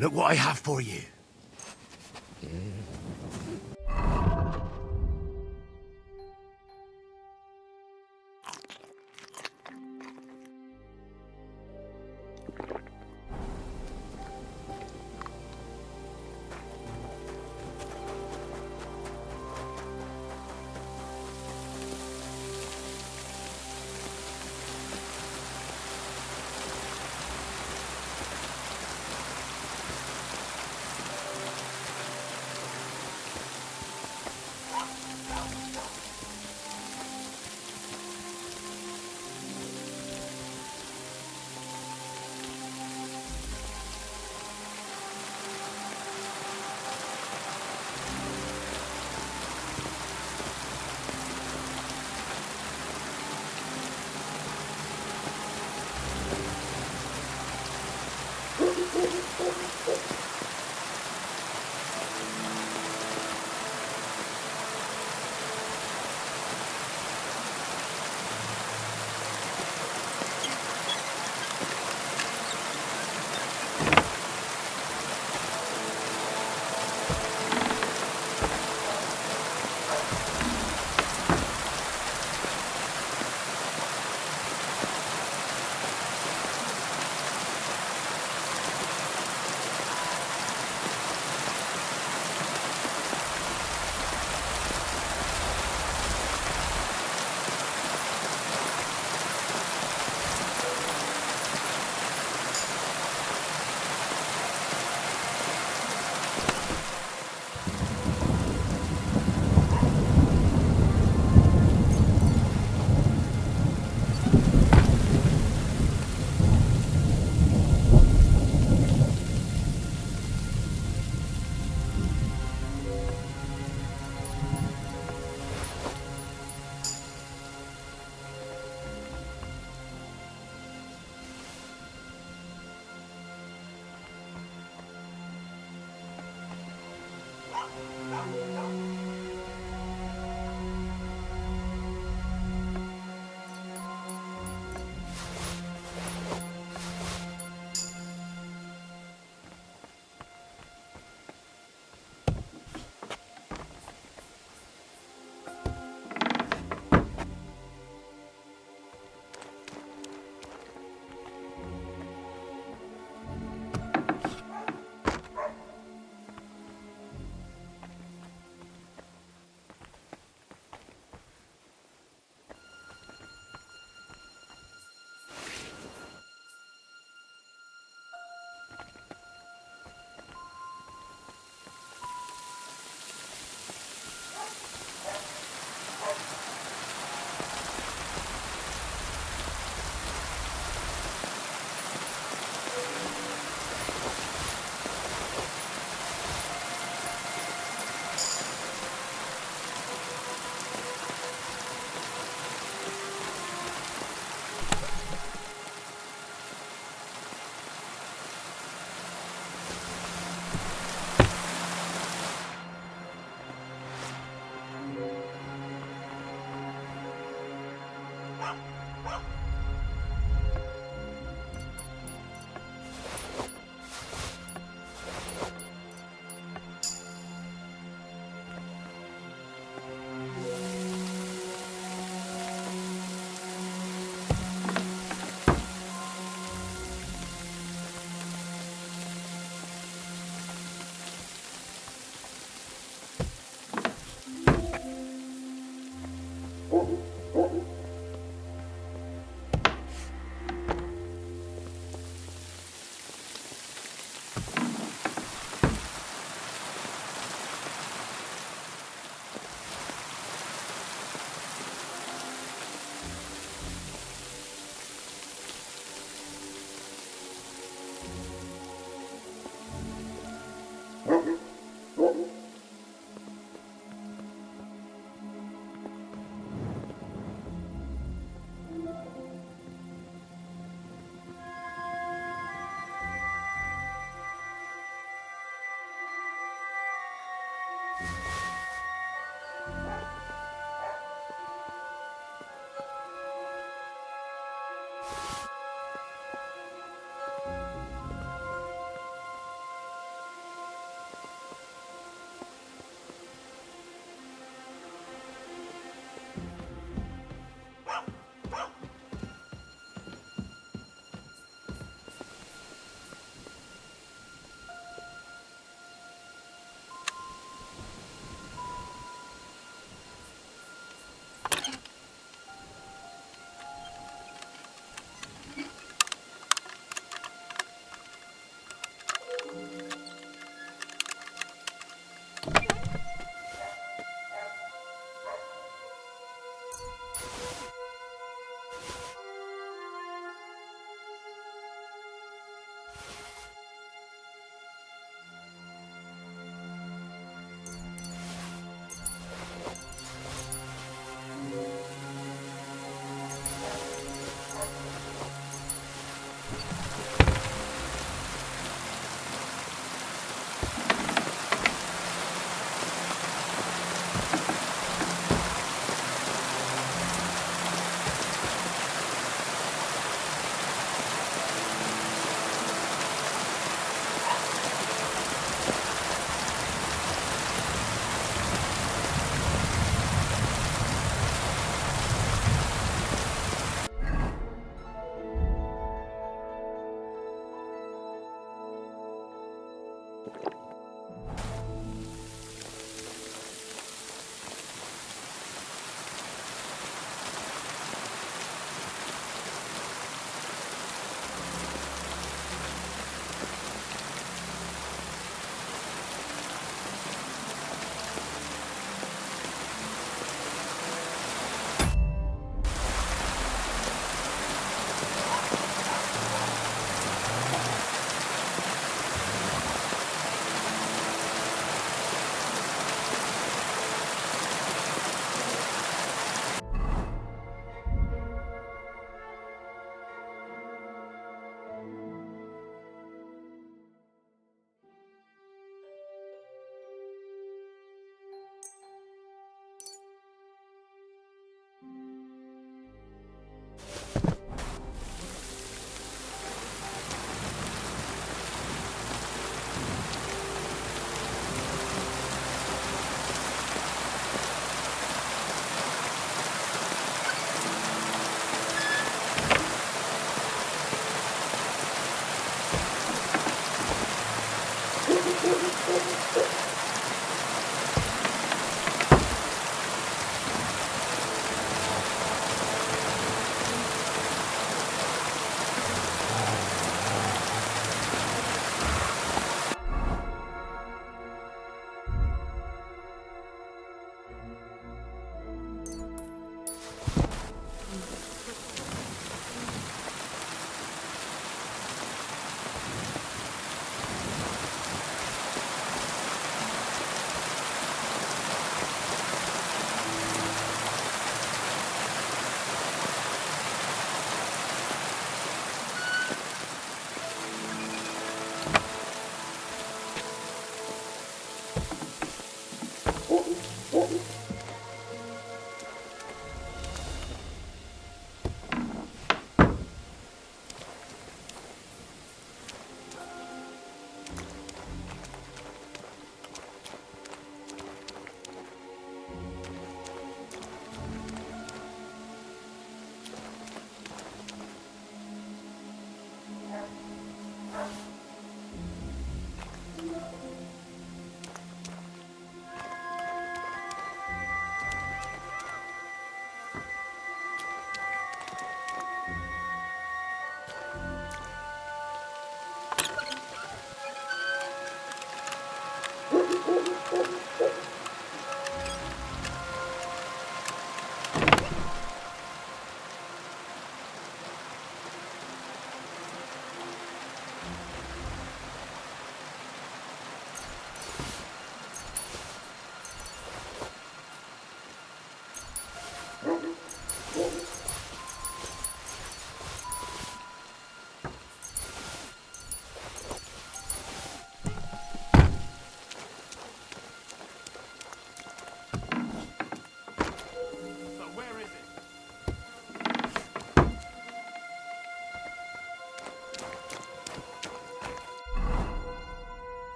Look what I have for you.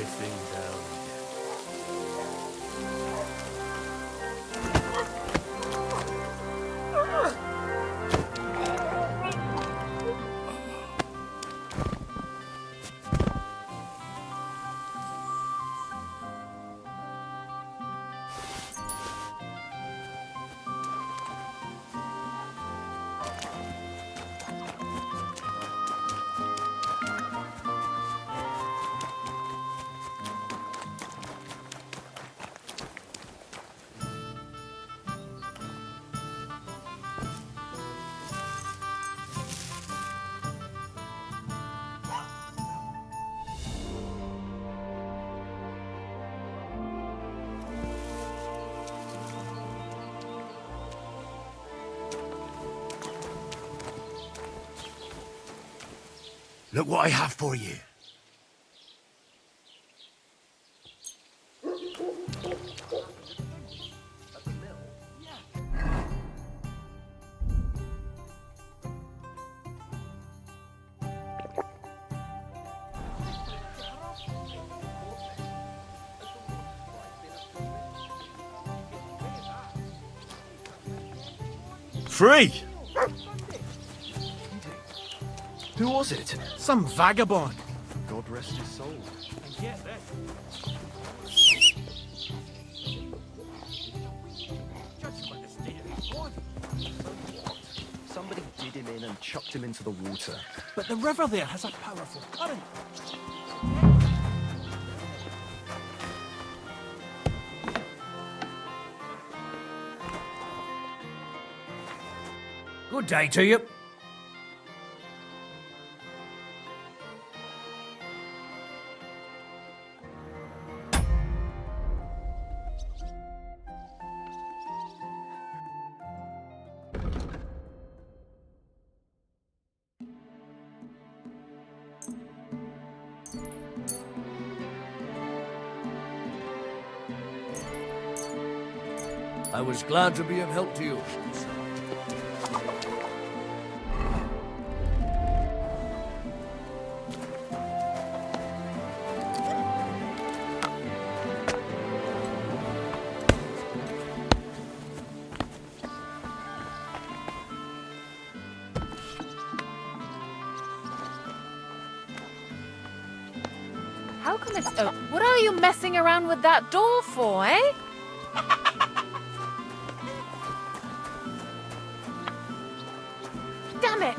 sniffing down again. Look what I have for you. Free! Who was it? Some vagabond. God rest his soul. And get this. Judging by the state of his body. Somebody did him in and chucked him into the water. But the river there has a powerful current. Good day to you. I was glad to be of help to you. How come it's open? What are you messing around with that door for, eh? Damn it!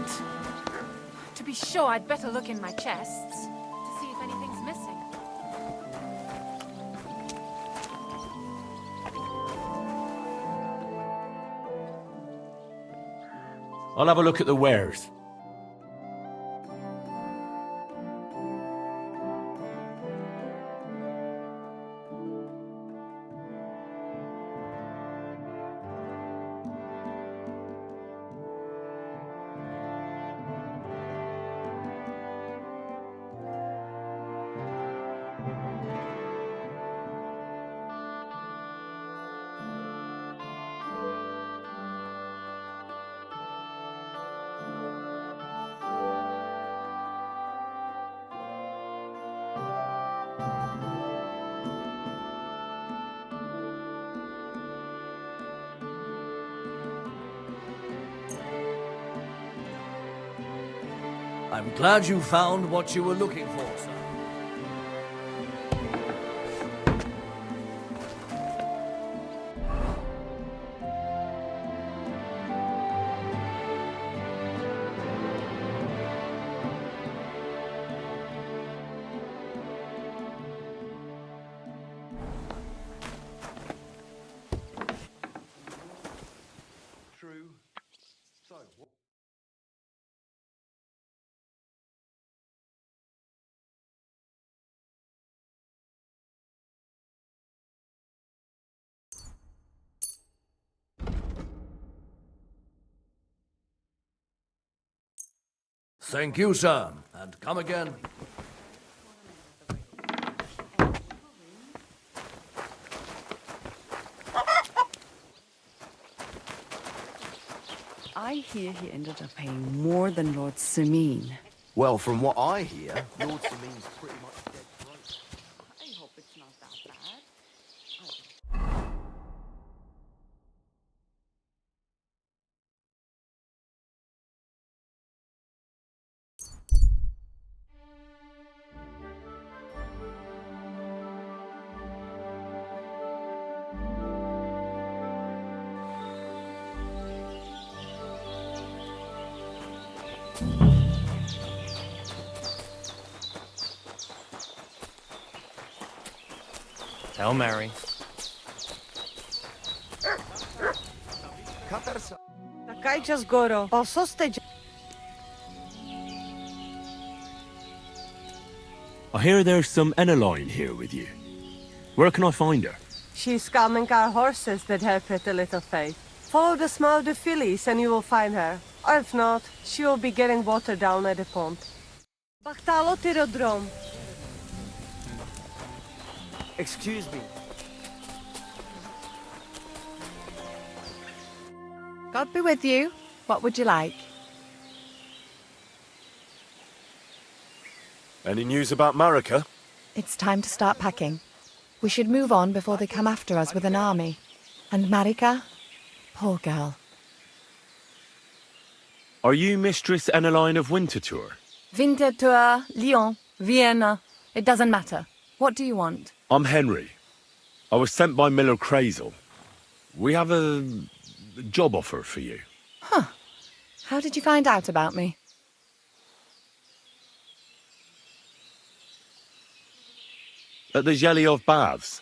To be sure, I'd better look in my chests to see if anything's missing. I'll have a look at the wares. I'm glad you found what you were looking for, sir. True. So, what? Thank you, sir, and come again. I hear he ended up paying more than Lord Sameen. Well, from what I hear, Lord Sameen's pretty much dead broke. Hail Mary. Takajcie zgoro. I hear there's some Eneline here with you. Where can I find her? She's calming our horses that her pretty little face. Follow the smell of the fillies and you will find her. Or if not, she will be getting water down at the pond. Bachtalo tyrodrom. Excuse me. God be with you. What would you like? Any news about Marika? It's time to start packing. We should move on before they come after us with an army. And Marika? Poor girl. Are you Mistress Eneline of Winterthur? Winterthur, Lyon, Vienna. It doesn't matter. What do you want? I'm Henry. I was sent by Miller Crazel. We have a job offer for you. Huh. How did you find out about me? At the Zhelyov Baths.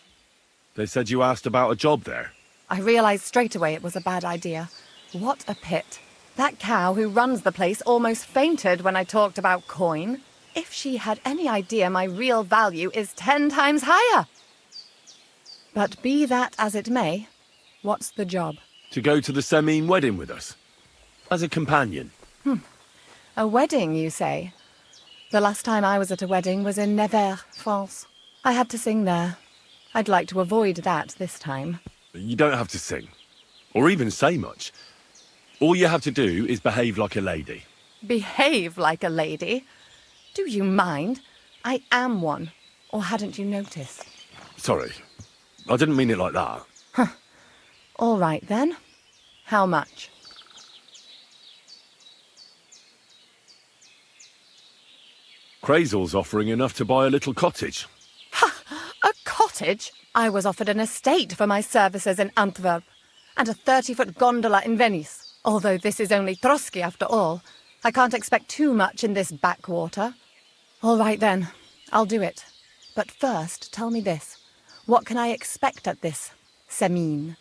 They said you asked about a job there. I realized straight away it was a bad idea. What a pit. That cow who runs the place almost fainted when I talked about coin. If she had any idea my real value is 10 times higher. But be that as it may, what's the job? To go to the Semine wedding with us. As a companion. A wedding, you say? The last time I was at a wedding was in Nevers, France. I had to sing there. I'd like to avoid that this time. You don't have to sing. Or even say much. All you have to do is behave like a lady. Behave like a lady? Do you mind? I am one. Or hadn't you noticed? Sorry. I didn't mean it like that. All right, then. How much? Crazel's offering enough to buy a little cottage. A cottage? I was offered an estate for my services in Antwerp, and a 30-foot gondola in Venice. Although this is only Trotsky after all, I can't expect too much in this backwater. All right then, I'll do it. But first, tell me this. What can I expect at this Semine?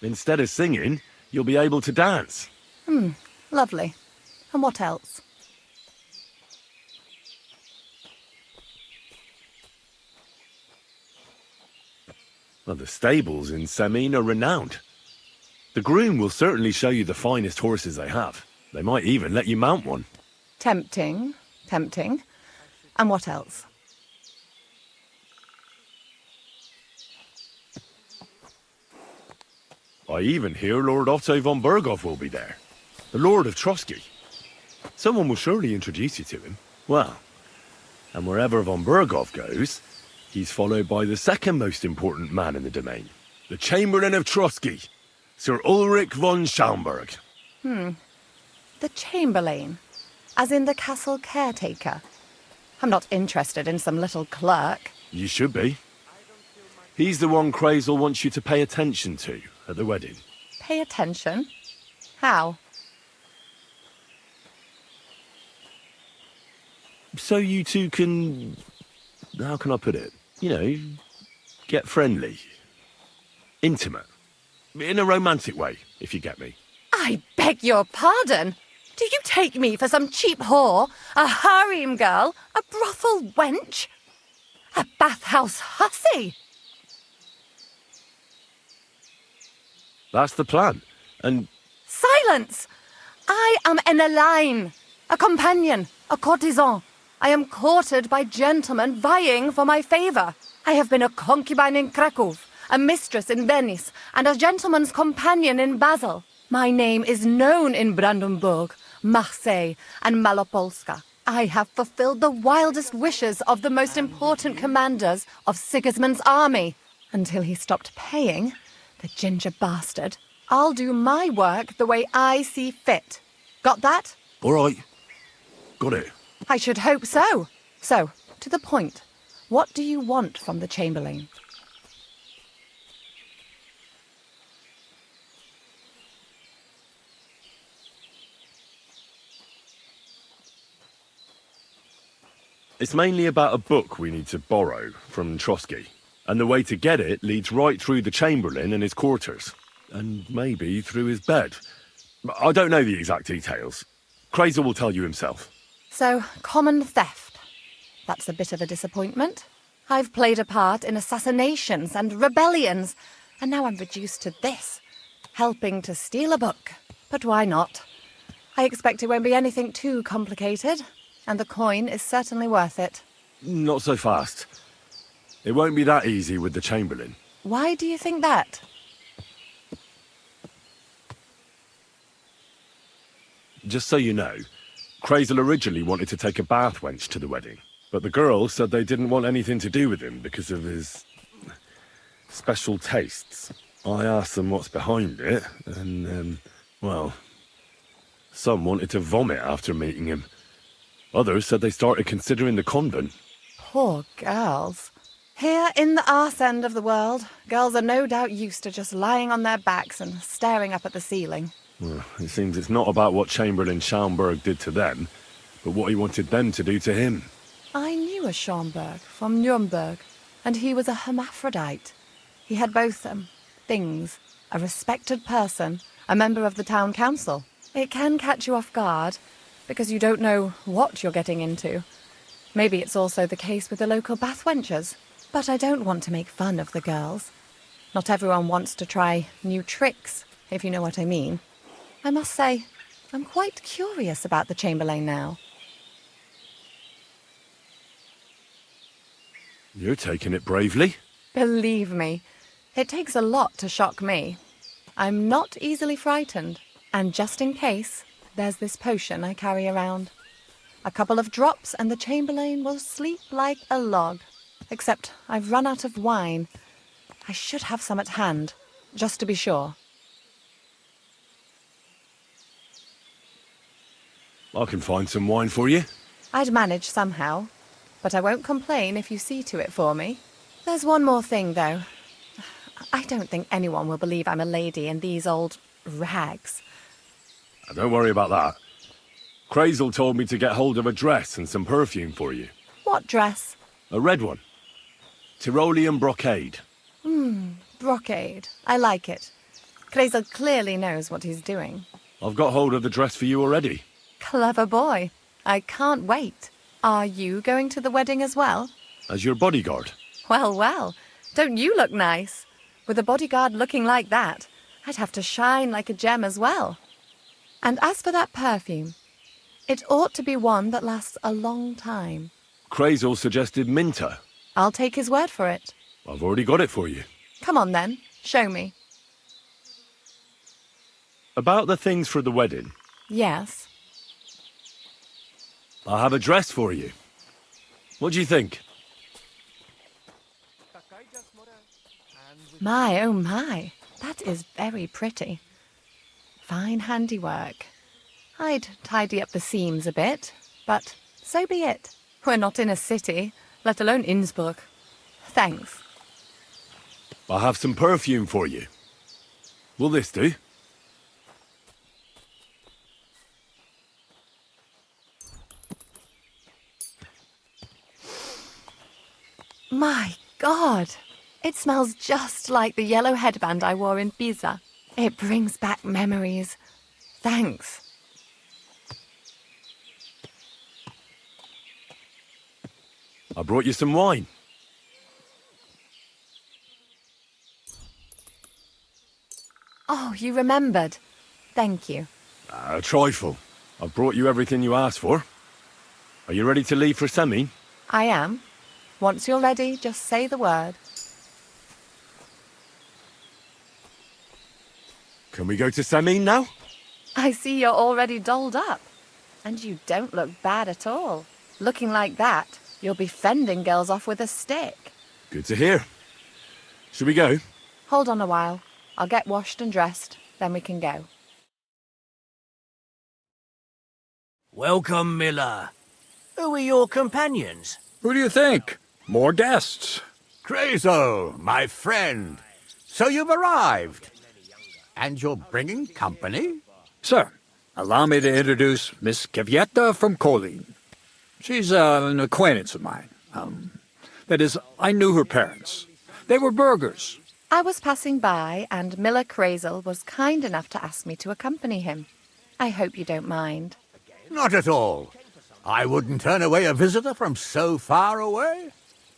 Instead of singing, you'll be able to dance. Lovely. And what else? Well, the stables in Semine are renowned. The groom will certainly show you the finest horses they have. They might even let you mount one. Tempting. Tempting. And what else? I even hear Lord Otto von Berghoff will be there. The Lord of Trotsky. Someone will surely introduce you to him. Well, and wherever von Berghoff goes, he's followed by the second most important man in the domain. The Chamberlain of Trotsky, Sir Ulrich von Schaumburg. The Chamberlain? As in the castle caretaker? I'm not interested in some little clerk. You should be. He's the one Crazel wants you to pay attention to at the wedding. Pay attention? How? So you two can... How can I put it? You know, get friendly. Intimate. In a romantic way, if you get me. I beg your pardon? Do you take me for some cheap whore? A harem girl? A brothel wench? A bathhouse hussy? That's the plan. And... Silence! I am Eneline, a companion, a courtesan. I am courted by gentlemen vying for my favour. I have been a concubine in Krakow, a mistress in Venice, and a gentleman's companion in Basel. My name is known in Brandenburg, Marseille, and Malopolska. I have fulfilled the wildest wishes of the most important commanders of Sigismund's army. Until he stopped paying, the ginger bastard, I'll do my work the way I see fit. Got that? All right. Got it. I should hope so. So, to the point. What do you want from the Chamberlain? It's mainly about a book we need to borrow from Trotsky. And the way to get it leads right through the Chamberlain and his quarters. And maybe through his bed. I don't know the exact details. Crazer will tell you himself. So, common theft. That's a bit of a disappointment. I've played a part in assassinations and rebellions, and now I'm reduced to this. Helping to steal a book. But why not? I expect it won't be anything too complicated, and the coin is certainly worth it. Not so fast. It won't be that easy with the Chamberlain. Why do you think that? Just so you know, Crazel originally wanted to take a bath wench to the wedding, but the girls said they didn't want anything to do with him because of his special tastes. I asked them what's behind it, and, well, some wanted to vomit after meeting him. Others said they started considering the convent. Poor girls. Here in the arse end of the world, girls are no doubt used to just lying on their backs and staring up at the ceiling. Well, it seems it's not about what Chamberlain Schaumburg did to them, but what he wanted them to do to him. I knew a Schaumburg from Nuremberg, and he was a hermaphrodite. He had both, things. A respected person, a member of the town council. It can catch you off guard, because you don't know what you're getting into. Maybe it's also the case with the local bath wenchers. But I don't want to make fun of the girls. Not everyone wants to try new tricks, if you know what I mean. I must say, I'm quite curious about the Chamberlain now. You're taking it bravely. Believe me, it takes a lot to shock me. I'm not easily frightened, and just in case, there's this potion I carry around. A couple of drops and the Chamberlain will sleep like a log. Except I've run out of wine. I should have some at hand, just to be sure. I can find some wine for you. I'd manage somehow, but I won't complain if you see to it for me. There's one more thing, though. I don't think anyone will believe I'm a lady in these old rags. Don't worry about that. Crazel told me to get hold of a dress and some perfume for you. What dress? A red one. Tyrolean brocade. Brocade. I like it. Crazel clearly knows what he's doing. I've got hold of the dress for you already. Clever boy. I can't wait. Are you going to the wedding as well? As your bodyguard. Well, well. Don't you look nice? With a bodyguard looking like that, I'd have to shine like a gem as well. And as for that perfume, it ought to be one that lasts a long time. Crazel suggested Minter. I'll take his word for it. I've already got it for you. Come on then, show me. About the things for the wedding. Yes. I have a dress for you. What do you think? My, oh my, that is very pretty. Fine handiwork. I'd tidy up the seams a bit, but so be it. We're not in a city, let alone Innsbruck. Thanks. I have some perfume for you. Will this do? My God! It smells just like the yellow headband I wore in Pisa. It brings back memories. Thanks. I brought you some wine. Oh, you remembered. Thank you. A trifle. I've brought you everything you asked for. Are you ready to leave for Semi? I am. Once you're ready, just say the word. Can we go to Semi now? I see you're already dolled up. And you don't look bad at all. Looking like that, you'll be fending girls off with a stick. Good to hear. Should we go? Hold on a while. I'll get washed and dressed, then we can go. Welcome, Miller. Who are your companions? Who do you think? More guests. Crazo, my friend. So you've arrived. And you're bringing company? Sir, allow me to introduce Miss Kvyetta from Kolin. She's an acquaintance of mine. That is, I knew her parents. They were burghers. I was passing by, and Miller Crazel was kind enough to ask me to accompany him. I hope you don't mind. Not at all. I wouldn't turn away a visitor from so far away.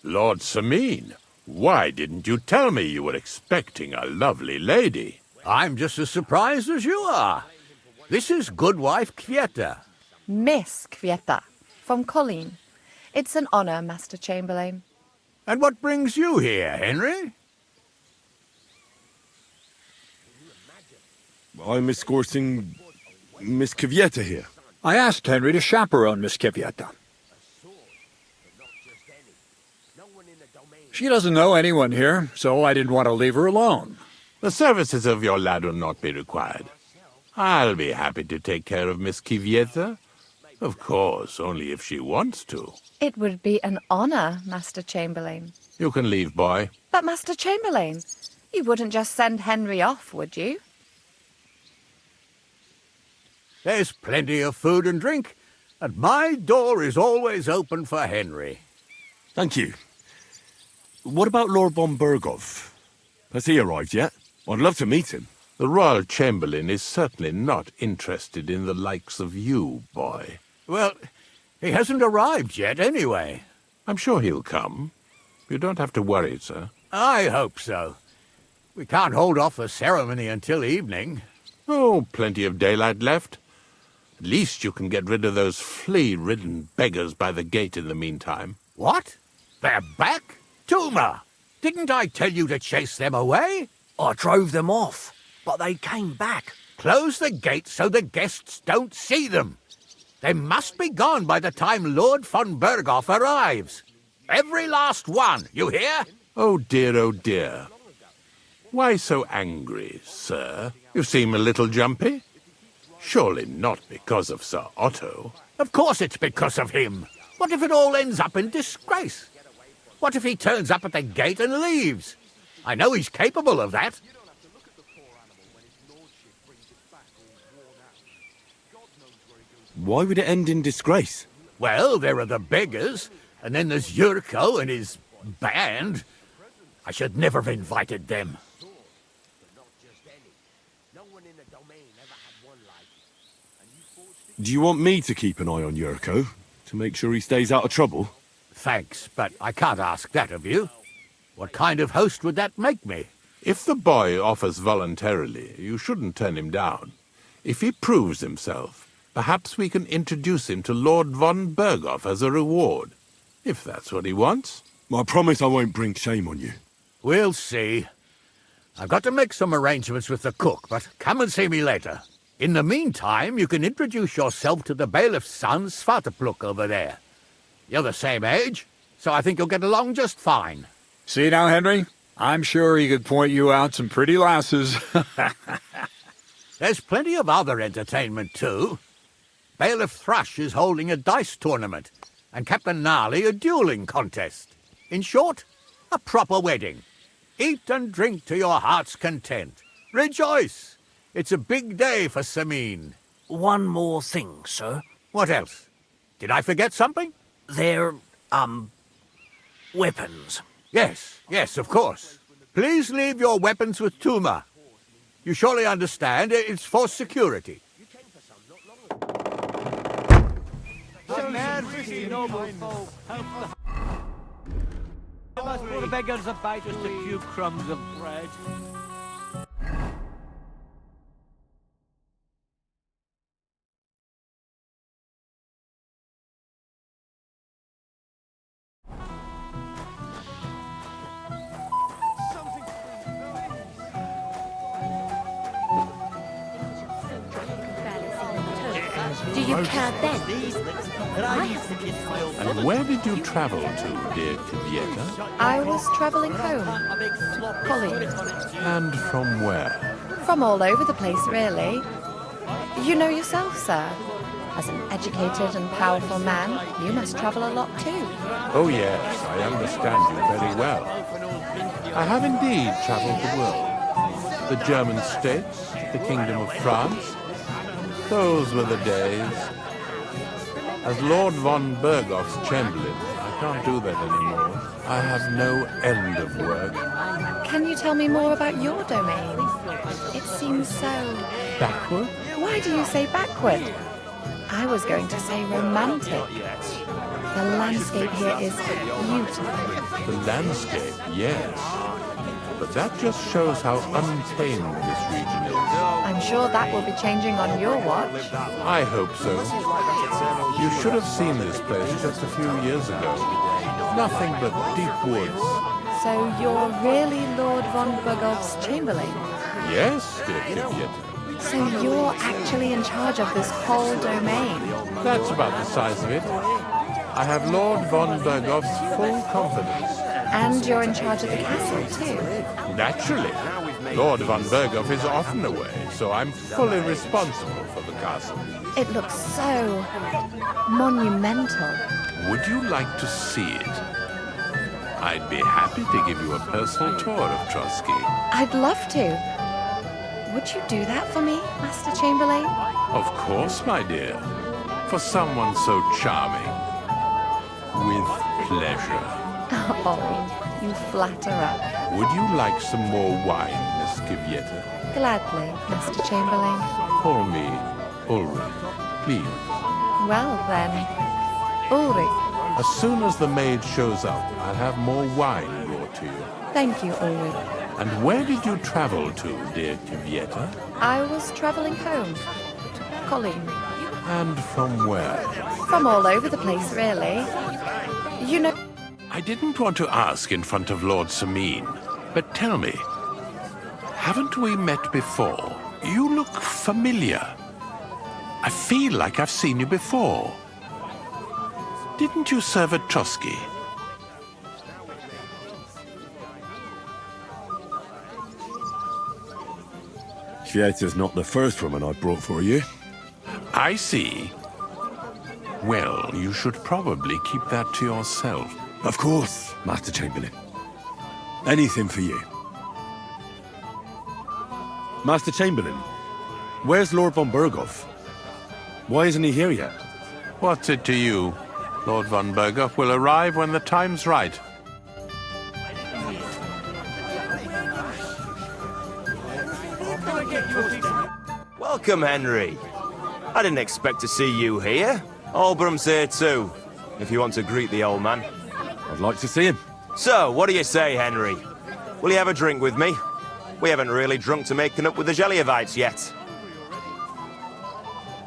Lord Sameen, why didn't you tell me you were expecting a lovely lady? I'm just as surprised as you are. This is Goodwife Kvieta. Miss Kvieta, from Colleen. It's an honour, Master Chamberlain. And what brings you here, Henry? I'm escorting Miss Kvieta here. I asked Henry to chaperone Miss Kvieta. She doesn't know anyone here, so I didn't want to leave her alone. The services of your lad will not be required. I'll be happy to take care of Miss Kvieta. Of course, only if she wants to. It would be an honour, Master Chamberlain. You can leave, boy. But, Master Chamberlain, you wouldn't just send Henry off, would you? There's plenty of food and drink, and my door is always open for Henry. Thank you. What about Lord von Berghoff? Has he arrived yet? I'd love to meet him. The Royal Chamberlain is certainly not interested in the likes of you, boy. Well, he hasn't arrived yet, anyway. I'm sure he'll come. You don't have to worry, sir. I hope so. We can't hold off the ceremony until evening. Oh, plenty of daylight left. At least you can get rid of those flea-ridden beggars by the gate in the meantime. What? They're back? Tuma! Didn't I tell you to chase them away? I drove them off, but they came back. Close the gate so the guests don't see them. They must be gone by the time Lord von Berghoff arrives. Every last one, you hear? Oh dear. Why so angry, sir? You seem a little jumpy. Surely not because of Sir Otto. Of course it's because of him. What if it all ends up in disgrace? What if he turns up at the gate and leaves? I know he's capable of that. Why would it end in disgrace? Well, there are the beggars, and then there's Yurko and his band. I should never have invited them. Do you want me to keep an eye on Yurko, to make sure he stays out of trouble? Thanks, but I can't ask that of you. What kind of host would that make me? If the boy offers voluntarily, you shouldn't turn him down. If he proves himself, perhaps we can introduce him to Lord von Berghoff as a reward, if that's what he wants. I promise I won't bring shame on you. We'll see. I've got to make some arrangements with the cook, but come and see me later. In the meantime, you can introduce yourself to the bailiff's son, Svartepluk, over there. You're the same age, so I think you'll get along just fine. See now, Henry? I'm sure he could point you out some pretty lasses. There's plenty of other entertainment, too. Bailiff Thrush is holding a dice tournament, and Captain Gnarly a dueling contest. In short, a proper wedding. Eat and drink to your heart's content. Rejoice! It's a big day for Sameen. One more thing, sir. What else? Did I forget something? They're, weapons. Yes, of course. Please leave your weapons with Tuma. You surely understand it's for security. Must put beggars about just a few crumbs of bread. Do you care then? And where did you travel to, dear Kvieta? I was travelling home. Colleen. And from where? From all over the place, really. You know yourself, sir. As an educated and powerful man, you must travel a lot too. Oh yes, I understand you very well. I have indeed travelled the world. The German states, the Kingdom of France. Those were the days. As Lord von Bergoff's Chamberlain, I can't do that anymore. I have no end of work. Can you tell me more about your domain? It seems so... Backward? Why do you say backward? I was going to say romantic. The landscape here is beautiful. The landscape, yes. But that just shows how untamed this region is. I'm sure that will be changing on your watch. I hope so. You should have seen this place just a few years ago. Nothing but deep woods. So you're really Lord von Bergoff's Chamberlain? Yes, dear Kivieta. So you're actually in charge of this whole domain? That's about the size of it. I have Lord von Bergoff's full confidence. And you're in charge of the castle, too? Naturally. Lord von Bergoff is often away, so I'm fully responsible for the castle. It looks so monumental. Would you like to see it? I'd be happy to give you a personal tour of Trotsky. I'd love to. Would you do that for me, Master Chamberlain? Of course, my dear. For someone so charming. With pleasure. Oh, you flatterer. Would you like some more wine, Miss Kivieta? Gladly, Master Chamberlain. Call me Ulrich, please. Well then, Ulrich. As soon as the maid shows up, I'll have more wine brought to you. Thank you, Ulrich. And where did you travel to, dear Kivieta? I was travelling home to Colleen. And from where? From all over the place, really. You know... I didn't want to ask in front of Lord Sameen, but tell me, haven't we met before? You look familiar. I feel like I've seen you before. Didn't you serve at Trotsky? Kivieta's not the first woman I brought for you. I see. Well, you should probably keep that to yourself. Of course, Master Chamberlain. Anything for you. Master Chamberlain, where's Lord von Bergoff? Why isn't he here yet? What's it to you? Lord von Bergoff will arrive when the time's right. Welcome, Henry. I didn't expect to see you here. Olbram's here too, if you want to greet the old man. I'd like to see him. So, what do you say, Henry? Will you have a drink with me? We haven't really drunk to making up with the Jelliavites yet.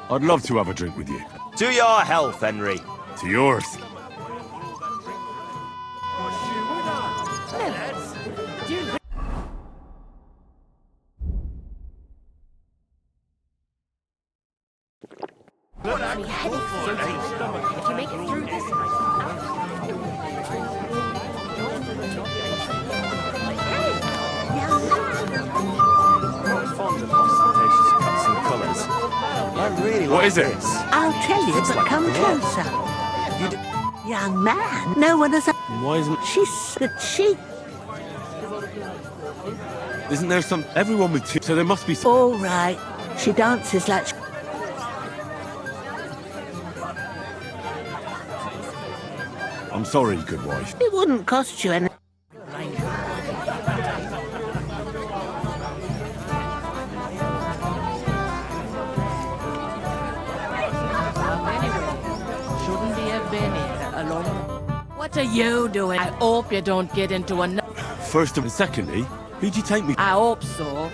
I'd love to have a drink with you. To your health, Henry. To yours. If you make it through this What is it? I'll tell you, but come closer. Young man, no one has... Why isn't... She's the cheek. Isn't there some... Everyone with two... So there must be some... All right. She dances like... I'm sorry, good wife. It wouldn't cost you anything. Shouldn't he have been here alone? What are you doing? I hope you don't get into another... First and secondly, who'd you take me... I hope so.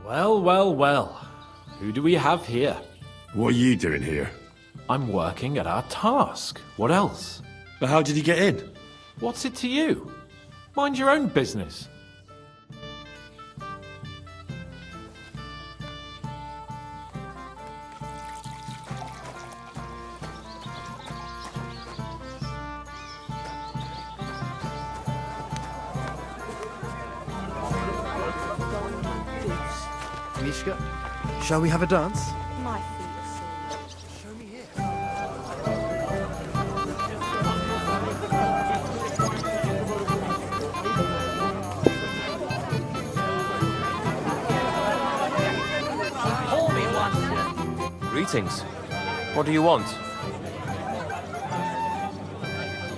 Well, well, well. Who do we have here? What are you doing here? I'm working at our task. What else? But how did he get in? What's it to you? Mind your own business. Mishka, shall we have a dance? My feet are sore. Show me here. Pour me one. Greetings. What do you want?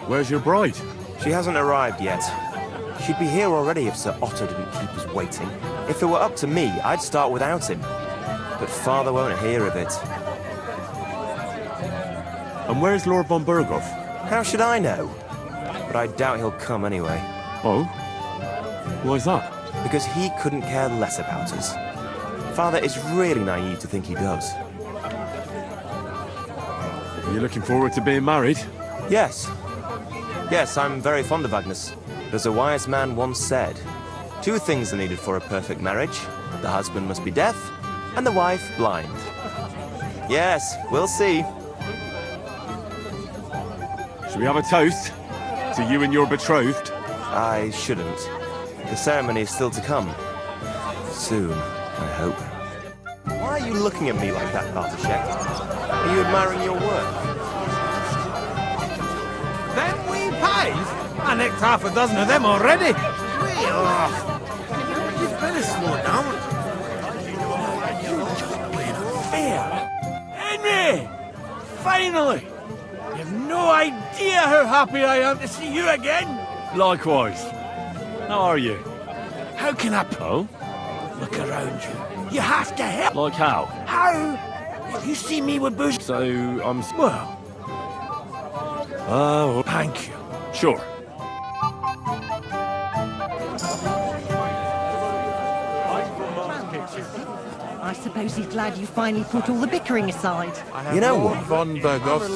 Where's your bride? She hasn't arrived yet. She'd be here already if Sir Otto didn't keep us waiting. If it were up to me, I'd start without him. But Father won't hear of it. And where's Lord von Berghoff? How should I know? But I doubt he'll come anyway. Oh? Why's that? Because he couldn't care less about us. Father is really naive to think he does. Are you looking forward to being married? Yes. Yes, I'm very fond of Agnes. But as a wise man once said, 2 things are needed for a perfect marriage. The husband must be deaf, and the wife blind. Yes, we'll see. Should we have a toast to you and your betrothed? I shouldn't. The ceremony is still to come. Soon, I hope. Why are you looking at me like that, Bartoszek? Are you admiring your work? Them wee pies? I nicked half a dozen of them already. Way off. You better slow down. You're just playing unfair. Henry! Finally! You've no idea how happy I am to see you again. Likewise. How are you? How can I... Oh? Look around you. You have to help. Like how? How? If you see me with Bush... So, I'm... Well... Oh, thank you. Sure. I suppose he's glad you finally put all the bickering aside. You know what? Von Berghoff.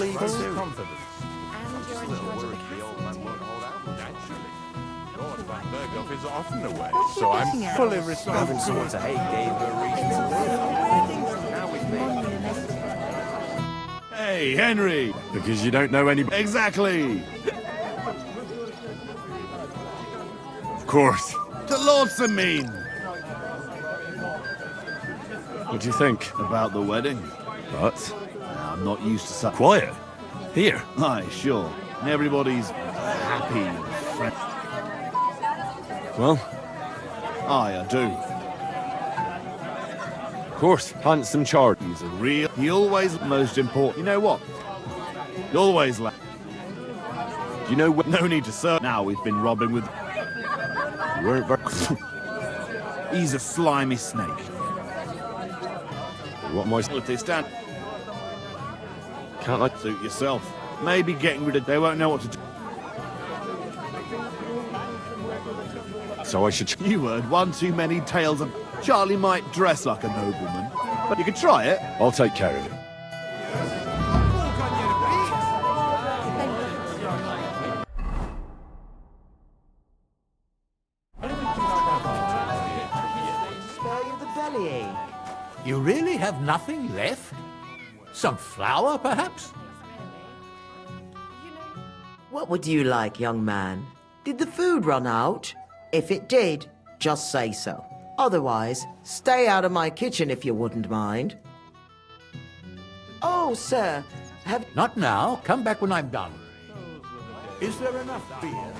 Berghoff is often away, so I'm fully responsible. Sir Hay gave her reason to live. Hey, Henry! Because you don't know any... Exactly! Of course. To Lord Samin! What do you think? About the wedding? What? I'm not used to such... Quiet. Here. Aye, sure. Everybody's happy and friendly. Well? Aye, I do. Of course. Handsome chart. He's a real... He always... Most important. You know what? He always... Do you know what? No need to search. Now we've been robbing with... You weren't very... He's a slimy snake. What am I... If they stand... Can't I... Suit yourself. Maybe getting rid of... They won't know what to do. So I should... You heard one too many tales of... Charlie might dress like a nobleman. But you could try it. I'll take care of it. You really have nothing left? Some flour, perhaps? What would you like, young man? Did the food run out? If it did, just say so. Otherwise, stay out of my kitchen if you wouldn't mind. Oh, sir, have... Not now. Come back when I'm done. Is there enough beer?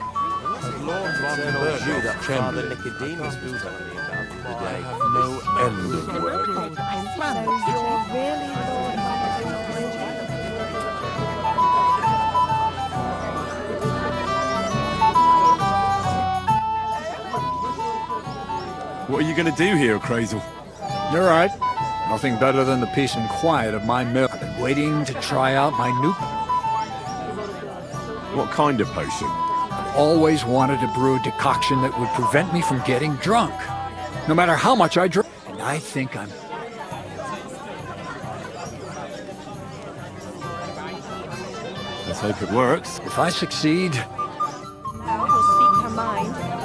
Lord von Berghoff, Father Nicodemus was telling me about the other day. no end of work. What are you going to do here, Crazel? You're right. Nothing better than the peace and quiet of my mill. I've been waiting to try out my new... What kind of potion? I've always wanted to brew a decoction that would prevent me from getting drunk. No matter how much I drink. And I think I'm... Let's hope it works. If I succeed... Now we'll speak her mind.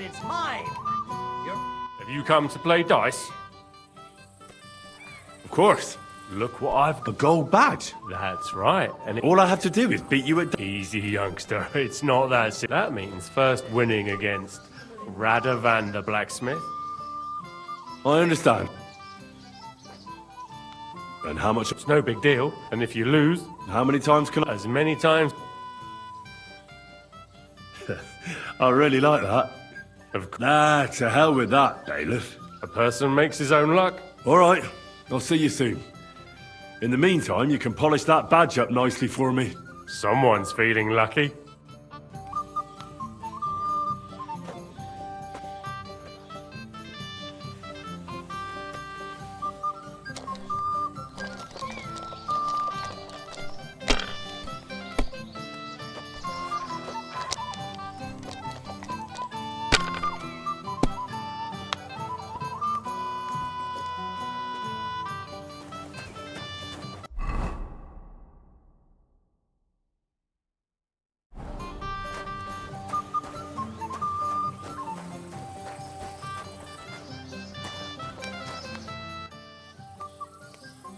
it's mine. Have you come to play dice? Of course. Look what I've A gold badge. That's right. And All I have to do is beat you at... easy, youngster. It's not that simple. That means first winning against Radovan the blacksmith. I understand. And how much... It's no big deal. And if you lose, How many times can I... as many times... I really like that. Of course, Nah, to hell with that, bailiff. a person makes his own luck. All right, I'll see you soon. In the meantime, you can polish that badge up nicely for me. Someone's feeling lucky.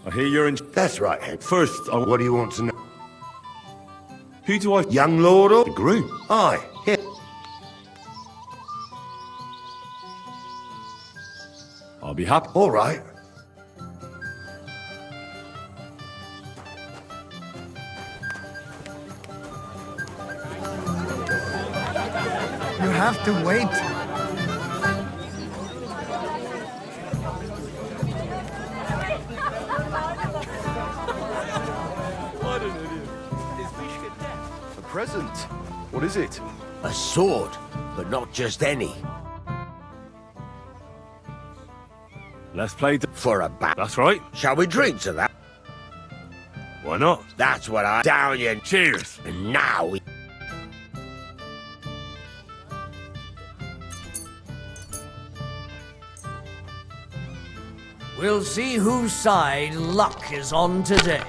I hear you're in... That's right, Head. First, What do you want to know? Who do I... Young Lord or... The groom. Aye, here. I'll be happy. All right. You have to wait. What an idiot. Is Mishka dead? A present. What is it? A sword, but not just any. Let's play... For a bat. That's right. Shall we drink to that? Why not? That's what I... Down you... Cheers. And now we... We'll see whose side luck is on today.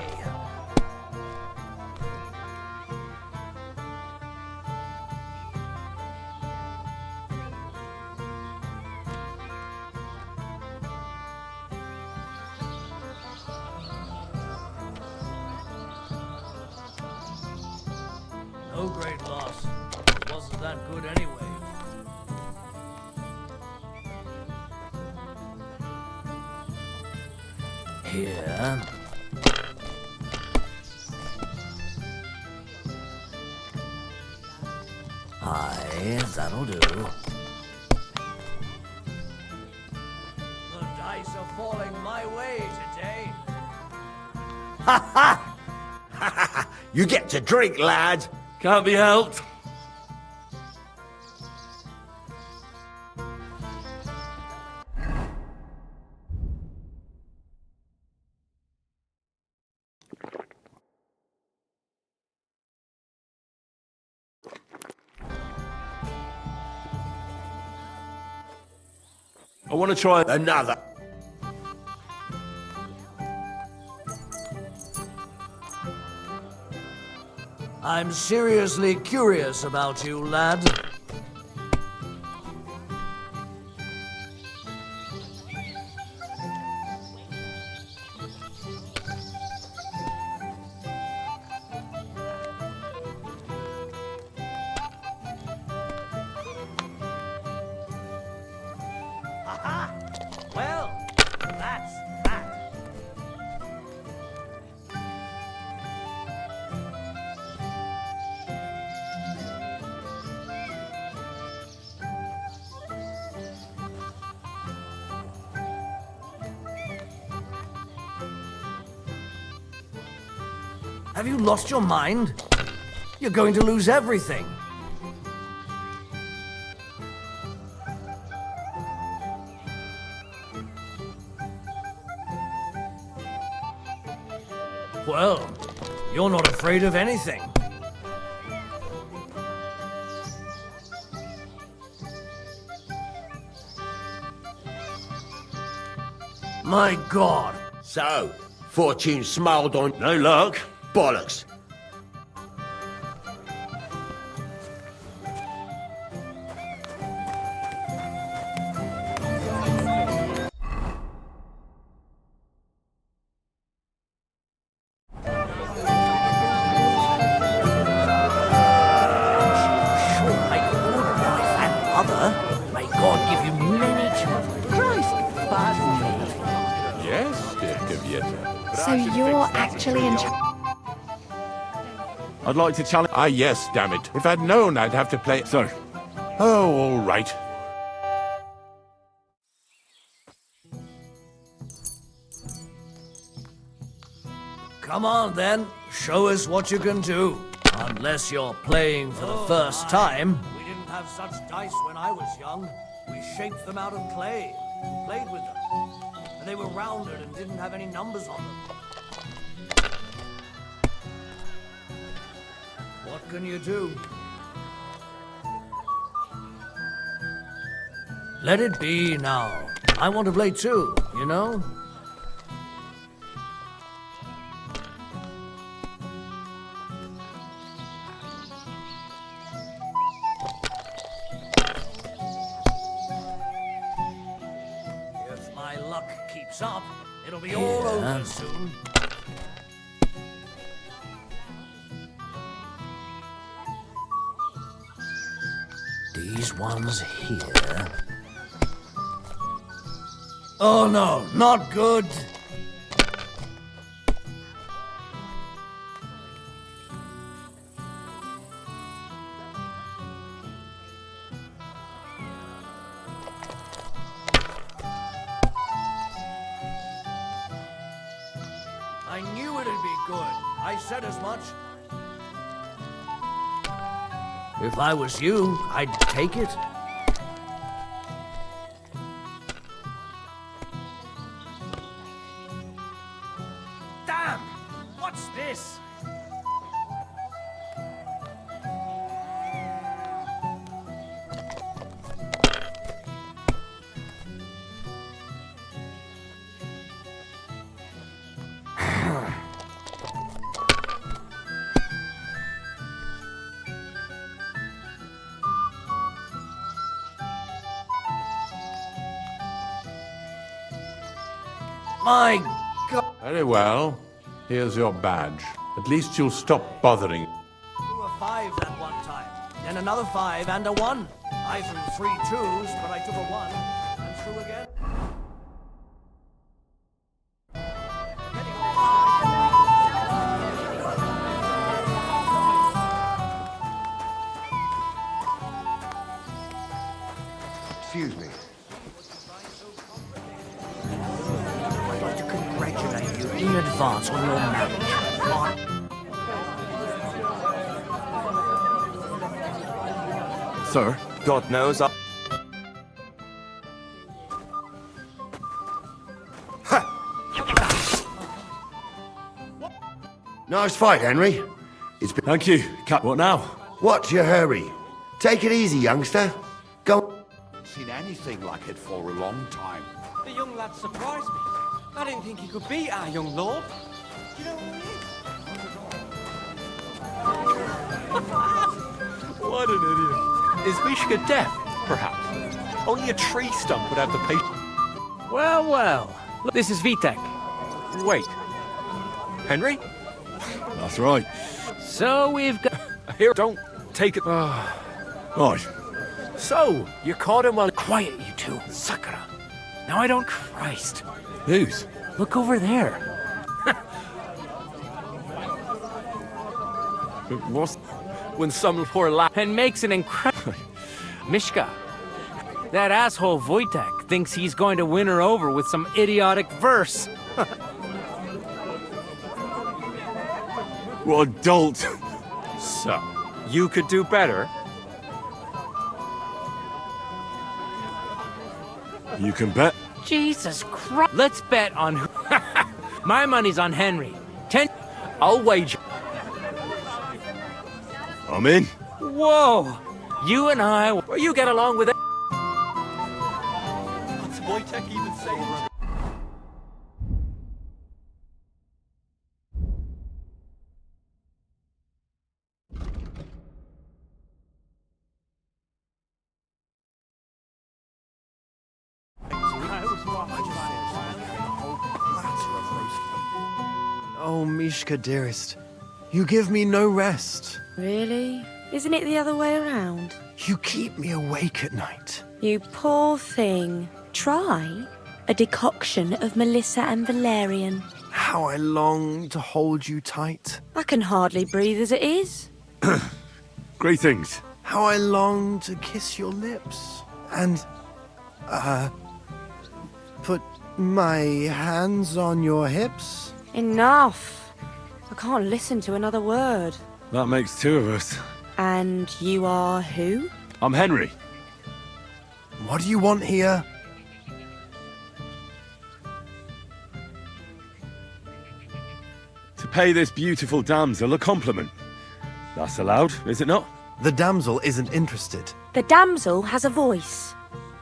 No great loss. It wasn't that good anyway. Here. Aye, that'll do. The dice are falling my way today. Ha ha! Ha ha ha! You get to drink, lad. Can't be helped. I want to try... Another. I'm seriously curious about you, lad. Aha! Well, that's that. Have you lost your mind? You're going to lose everything. Well, you're not afraid of anything. My God. So, fortune smiled on... No luck. Bollocks. So you're actually in charge. I'd like to challenge. Ah, yes, damn it. If I'd known I'd have to play. Sir. Oh, all right. Come on then, show us what you can do. Unless you're playing for the first time. We didn't have such dice when I was young. We shaped them out of clay, played with them. And they were rounded and didn't have any numbers on them. What can you do? Let it be now. I want to play too, you know? If my luck keeps up, it'll be all over soon. These ones here. Oh no, not good. I knew it'd be good. I said as much. If I was you, I'd take it. Damn! What's this? My God! Very well. Here's your badge. At least you'll stop bothering. Threw a 5 that one time, then another 5 and a 1. I threw 3 2s, but I took a 1 and threw again. Excuse me. I'd like to congratulate you in advance on your marriage. Sir? God knows I... Nice fight, Henry. It's been... Thank you, Cap. What now? What's your hurry? Take it easy, youngster. Go... Seen anything like it for a long time. The young lad surprised me. I didn't think he could beat our young lord. Do you know who he is? What an idiot. Is Mishka deaf, perhaps? Only a tree stump would have the patience. Well, well. Look, this is Vitek. Wait. Henry? That's right. So we've got... Here, don't take it. Right. So, you caught him while... Quiet, you two. Sakura. Now I don't... Christ. Whose? Look over there. What's... When some poor lad... And makes an incredible... Mishka. That asshole Wojtek thinks he's going to win her over with some idiotic verse. What a dolt. So, you could do better? You can bet. Jesus Christ. Let's bet on who... My money's on Henry. 10... I'll wager. I'm in. Whoa! You and I... Well, you get along with it. What's Wojtek even saying? Oh, Mishka, dearest, you give me no rest. Really? Isn't it the other way around? You keep me awake at night. You poor thing. Try a decoction of Melissa and valerian. How I long to hold you tight. I can hardly breathe as it is. Greetings. How I long to kiss your lips. And, put my hands on your hips. Enough. I can't listen to another word. That makes two of us. And you are who? I'm Henry. What do you want here? To pay this beautiful damsel a compliment. That's allowed, is it not? The damsel isn't interested. The damsel has a voice.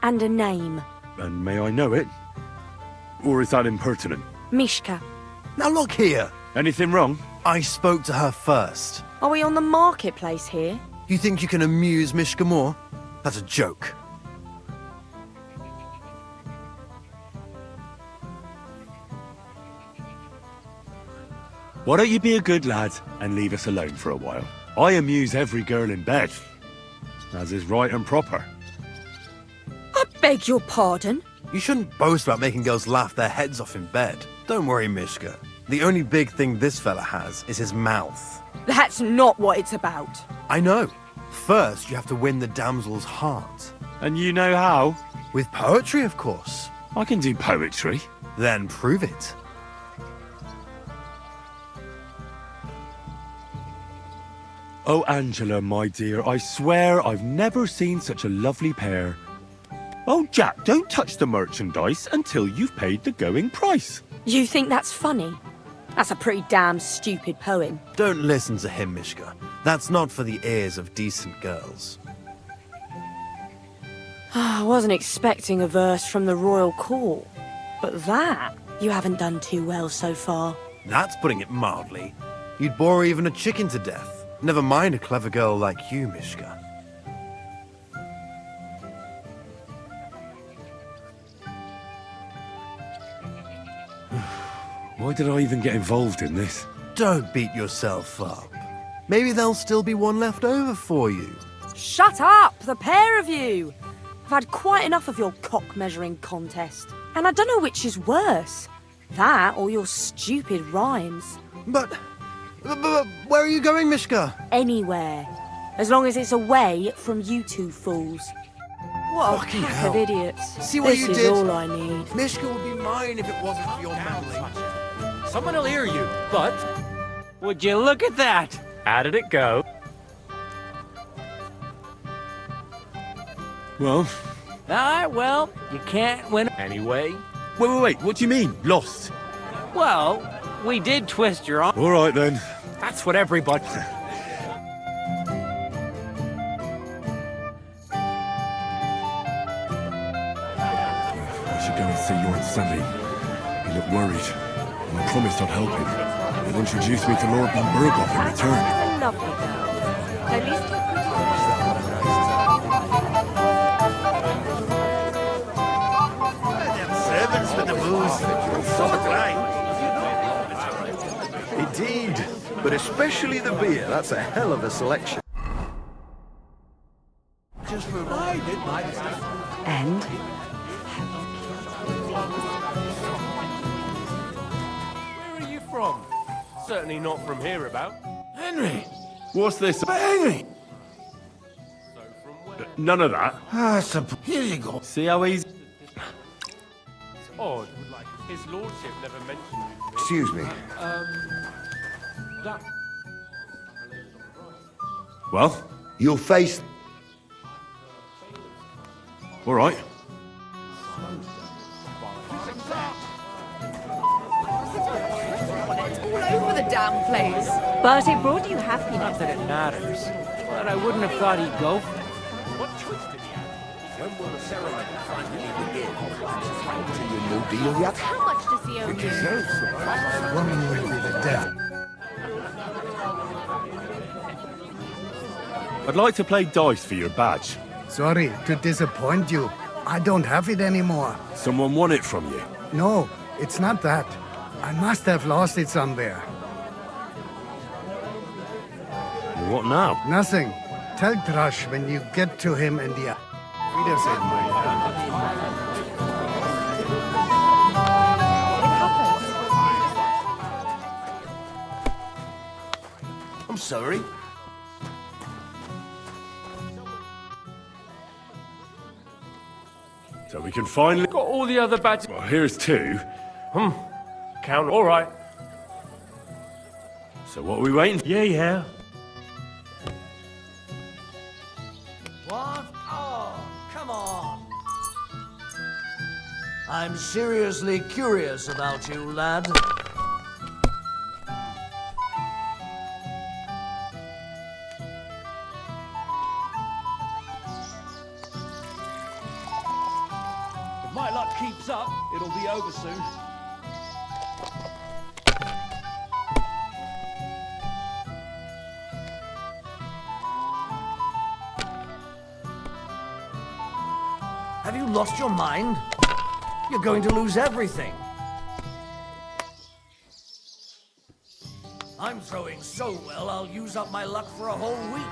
And a name. And may I know it? Or is that impertinent? Mishka. Now look here. Anything wrong? I spoke to her first. Are we on the marketplace here? You think you can amuse Mishka more? That's a joke. Why don't you be a good lad and leave us alone for a while? I amuse every girl in bed, as is right and proper. I beg your pardon? You shouldn't boast about making girls laugh their heads off in bed. Don't worry, Mishka. The only big thing this fella has is his mouth. That's not what it's about. I know. First, you have to win the damsel's heart. And you know how? With poetry, of course. I can do poetry. Then prove it. Oh, Angela, my dear, I swear I've never seen such a lovely pair. Oh, Jack, don't touch the merchandise until you've paid the going price. You think that's funny? That's a pretty damn stupid poem. Don't listen to him, Mishka. That's not for the ears of decent girls. I wasn't expecting a verse from the royal court. But that, you haven't done too well so far. That's putting it mildly. You'd bore even a chicken to death. Never mind a clever girl like you, Mishka. Why did I even get involved in this? Don't beat yourself up. Maybe there'll still be one left over for you. Shut up, the pair of you! I've had quite enough of your cock-measuring contest. And I don't know which is worse. That or your stupid rhymes. But where are you going, Mishka? Anywhere. As long as it's away from you two fools. What Fucking a pack hell. of idiots. See what this you is did? all I need. Mishka would be mine if it wasn't for your meddling. Someone will hear you, but... Would you look at that? How did it go? Well... Alright, well, you can't win anyway. Wait, what do you mean, lost? Well, we did twist your arm. All right, then. That's what everybody... I should go and see your Aunt Sally. He looked worried, and I promised I'd help him. He'll introduce me to Lord von Berghoff in return. A lovely girl. At least you're pretty. Servants with the booze. So dry. Indeed. But especially the beer. That's a hell of a selection. Just reminded my... And? Where are you from? Certainly not from hereabout. Henry! What's this? Henry! So from where? None of that. Here you go. See how he's... It's odd. His lordship never mentioned you to me. Excuse me. That... Well? You'll face... All right. It's all over the damn place. But it brought you happiness. Not that it matters. But I wouldn't have thought he'd go for it. What choice did he have? When will the ceremony finally begin? To your new deal yet? How much does he owe you? Woman will be the death. I'd like to play dice for your badge. Sorry to disappoint you. I don't have it anymore. Someone won it from you. No, it's not that. I must have lost it somewhere. What now? Nothing. Tell Thrush when you get to him and the... Wiedersehen, mein Herr. I'm sorry. So we can finally... Got all the other badges. Well, here's two. Count. All right. So what are we waiting for? Yeah. What? Oh, come on. I'm seriously curious about you, lad. If my luck keeps up, it'll be over soon. Have you lost your mind? You're going to lose everything. I'm throwing so well, I'll use up my luck for a whole week.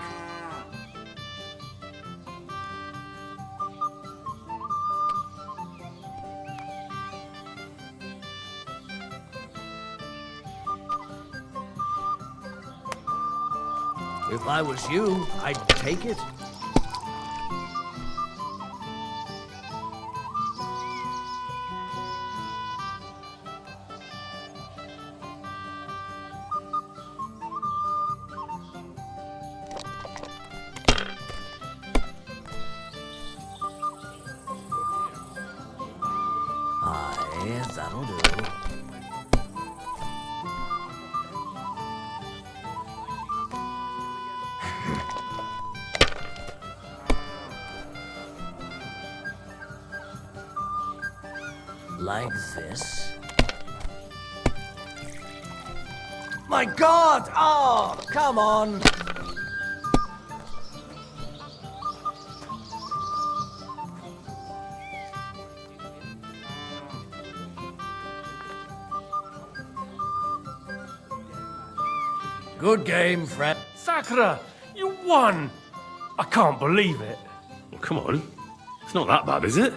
If I was you, I'd take it. Aye, that'll do. Like this. My God! Oh, come on! Good game, friend. Sakura, you won! I can't believe it. Well, come on. It's not that bad, is it?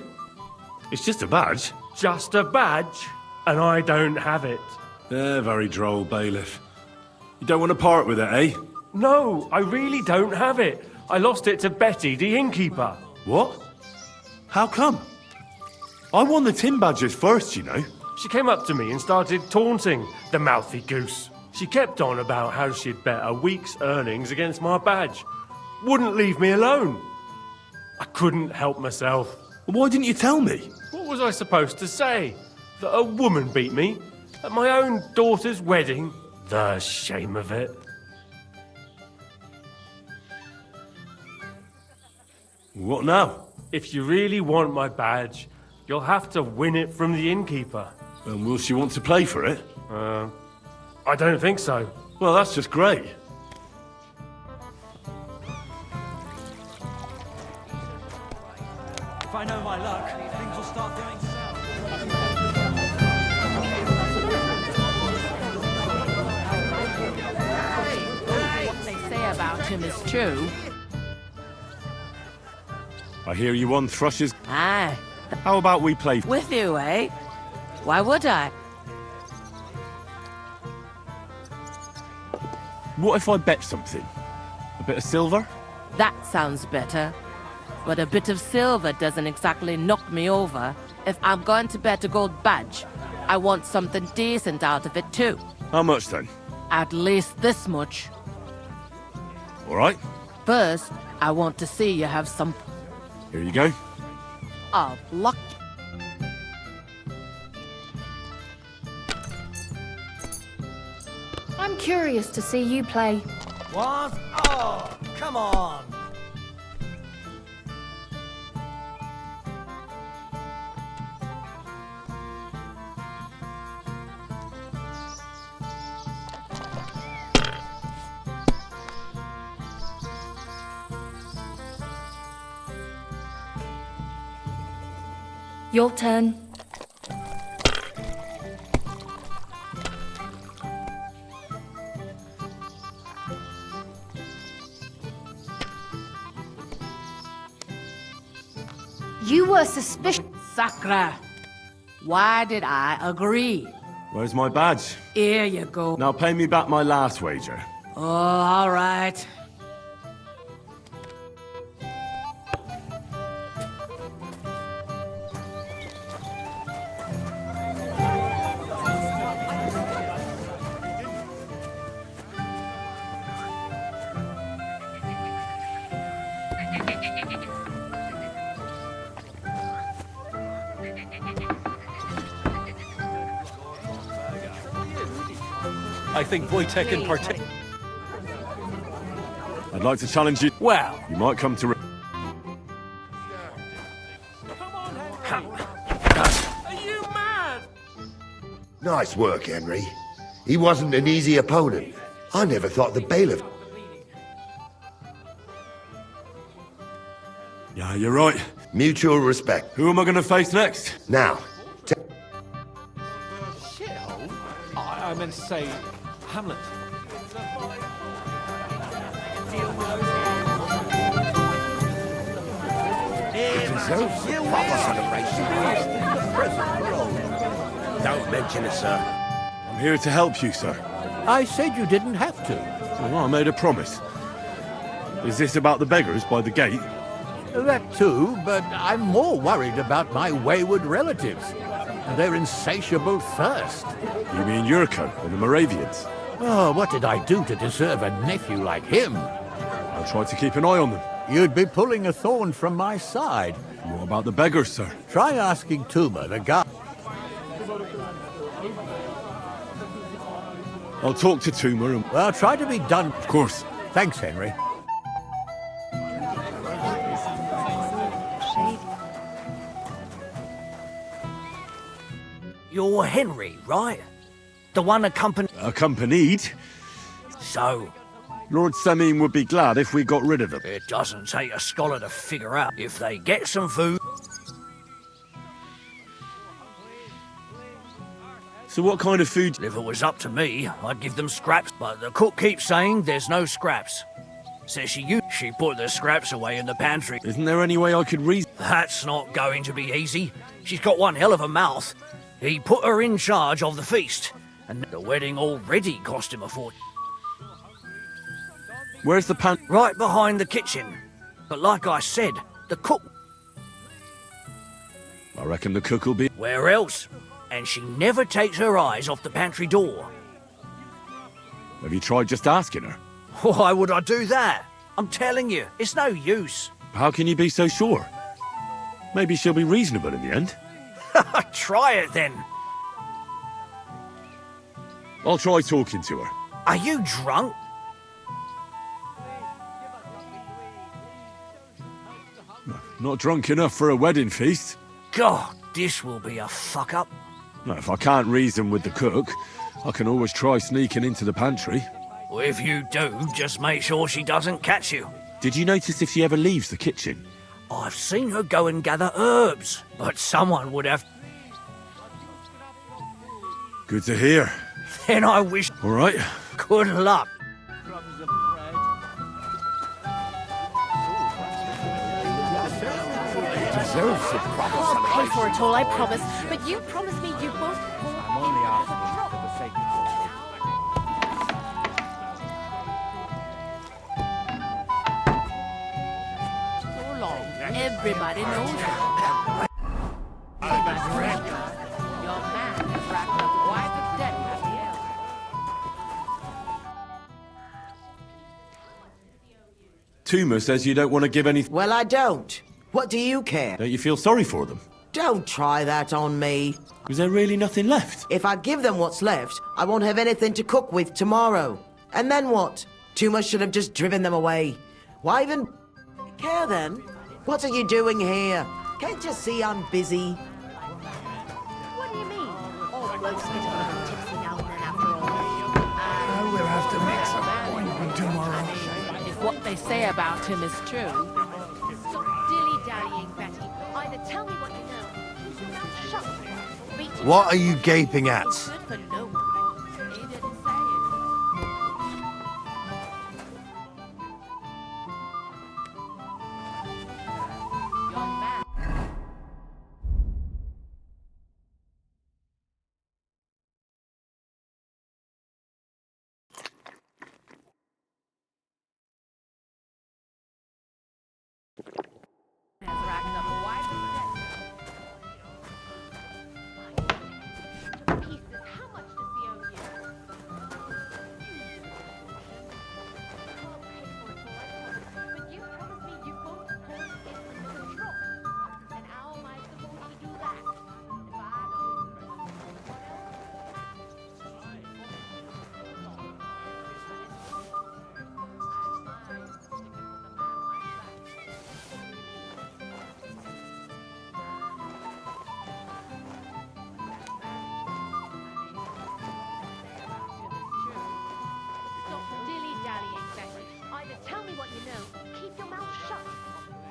It's just a badge. Just a badge, and I don't have it. Very droll, bailiff. You don't want to part with it, eh? No, I really don't have it. I lost it to Betty, the innkeeper. What? How come? I won the tin badges first, you know. She came up to me and started taunting, the mouthy goose. She kept on about how she'd bet a week's earnings against my badge. Wouldn't leave me alone. I couldn't help myself. Why didn't you tell me? What was I supposed to say? That a woman beat me? At my own daughter's wedding? The shame of it. What now? If you really want my badge, you'll have to win it from the innkeeper. And will she want to play for it? I don't think so. Well, that's just great. If I know my luck, things will start going south. What they say about him is true. I hear you won Thrush's. Aye. How about we play With you, eh? Why would I? What if I bet something? A bit of silver? That sounds better. But a bit of silver doesn't exactly knock me over. If I'm going to bet a gold badge, I want something decent out of it too. How much then? At least this much. All right. First, I want to see you have some... Here you go. of luck. I'm curious to see you play. What? Oh, come on! Your turn. You were suspicious. Sakura, why did I agree? Where's my badge? Here you go. Now pay me back my last wager. Oh, all right. I think Wojtek can partake. I'd like to challenge you. Well, You might come to. are you mad? Nice work, Henry. He wasn't an easy opponent. I never thought the bailiff... Yeah, you're right. Mutual respect. Who am I going to face next? Now, Shithole? I meant to say Hamlet. Deserves a proper celebration. Present for all. Don't mention it, sir. I'm here to help you, sir. I said you didn't have to. Well, I made a promise. Is this about the beggars by the gate? That too, but I'm more worried about my wayward relatives and their insatiable thirst. You mean Yurko and the Moravians? Oh, what did I do to deserve a nephew like him? I'll try to keep an eye on them. You'd be pulling a thorn from my side. What about the beggars, sir? Try asking Tuma, the guy. I'll talk to Tuma and... Well, try to be done. Of course. Thanks, Henry. You're Henry, right? The one Accompanied? So, Lord Samim would be glad if we got rid of them. it doesn't take a scholar to figure out if they get some food. So what kind of food... If it was up to me, I'd give them scraps, but the cook keeps saying there's no scraps. Says she put the scraps away in the pantry. Isn't there any way I could reason... That's not going to be easy. She's got one hell of a mouth. He put her in charge of the feast, and the wedding already cost him a fortune. Where's the pan... Right behind the kitchen. But like I said, the cook... I reckon the cook will be... Where else? And she never takes her eyes off the pantry door. Have you tried just asking her? Why would I do that? I'm telling you, it's no use. How can you be so sure? Maybe she'll be reasonable in the end. Try it then. I'll try talking to her. Are you drunk? Not drunk enough for a wedding feast. God, this will be a fuck-up. No, if I can't reason with the cook, I can always try sneaking into the pantry. Well, if you do, just make sure she doesn't catch you. Did you notice if she ever leaves the kitchen? I've seen her go and gather herbs, but someone would have... Good to hear. Then I wish... All right. Good luck. Deserves a proper I'll pay celebration. for it all, I promise. But you promised me you won't... I'm only asking for the sake So long. Everybody knows that. Your man has racked up quite a debt at the end. Tuma says you don't want to give any... Well, I don't. What do you care? Don't you feel sorry for them? Don't try that on me. Was there really nothing left? If I give them what's left, I won't have anything to cook with tomorrow. And then what? Tuma should have just driven them away. Why even care then? What are you doing here? Can't you see I'm busy? What do you mean? All blokes get a little tipsy now and then after all. We'll have to make some appointment tomorrow. If what they say about him is true. Stop dilly-dallying, Betty. Either tell me what you know. Now shut up. Beat you What are you gaping at? good for no one. He didn't say it. Young man.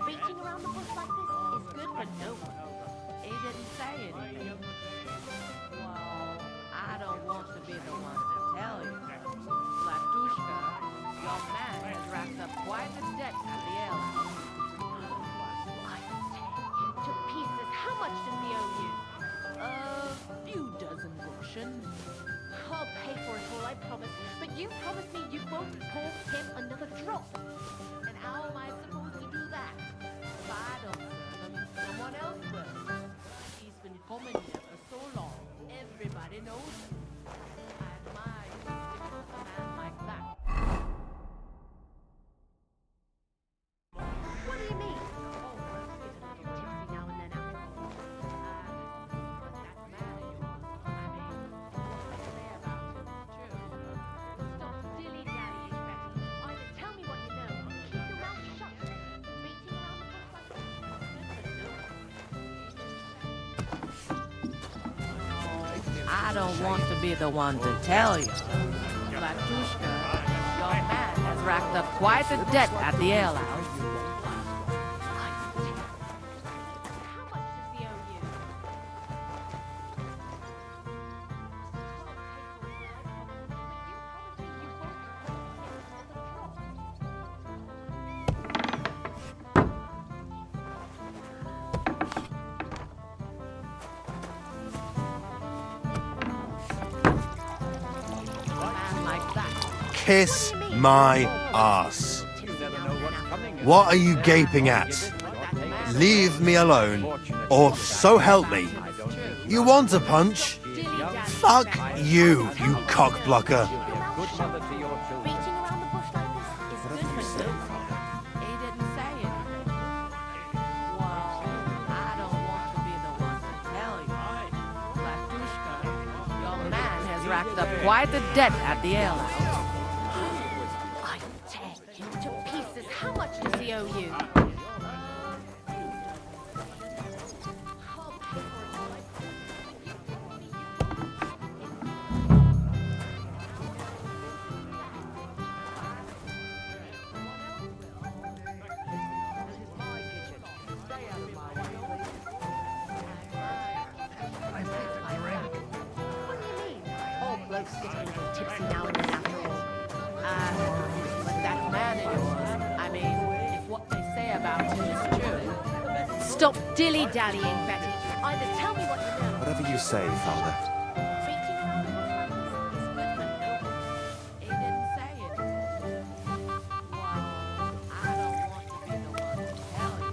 Beating around the bush like this is good for no one. He didn't say anything. Well, I don't want to be the one to tell you. Latushka, your man has racked up quite a debt at the alehouse. I tear him to pieces. How much does he owe you? A few dozen groschen. I'll pay for it all, I promise. But you promised me you won't pour him another drop. And how am I supposed to do that? If I don't serve him, someone else will. He's been coming here for so long. Everybody knows him. I admire you sticking with a man like that. What do you mean? Oh, I get a little tipsy now and then after all. That man of yours, I mean, what they say about him is true. Stop dilly-dallying, Betty. Either tell me what you know, or keep your mouth shut. Beating around the bush like this is good for no one. I don't want to be the one to tell you. Latushka, your man has racked up quite a debt at the alehouse. Kiss my ass. What are you gaping at? Leave me alone, or so help me. You want a punch? Fuck you, you cock blocker. Beating around the bush like this is good for no one. He didn't say anything. Well, I don't want to be the one to tell you. Latushka, your man has racked up quite a debt at the alehouse. I tear him to pieces. How much does he owe you? Getting a little tipsy now and then after all. But that man of yours, I mean, if what they say about him is true. Stop dilly-dallying, Betty. Either tell me what you know. Whatever you say, Father. Beating around the bush like this is good for no one. He didn't say anything. Well, I don't want to be the one to tell you.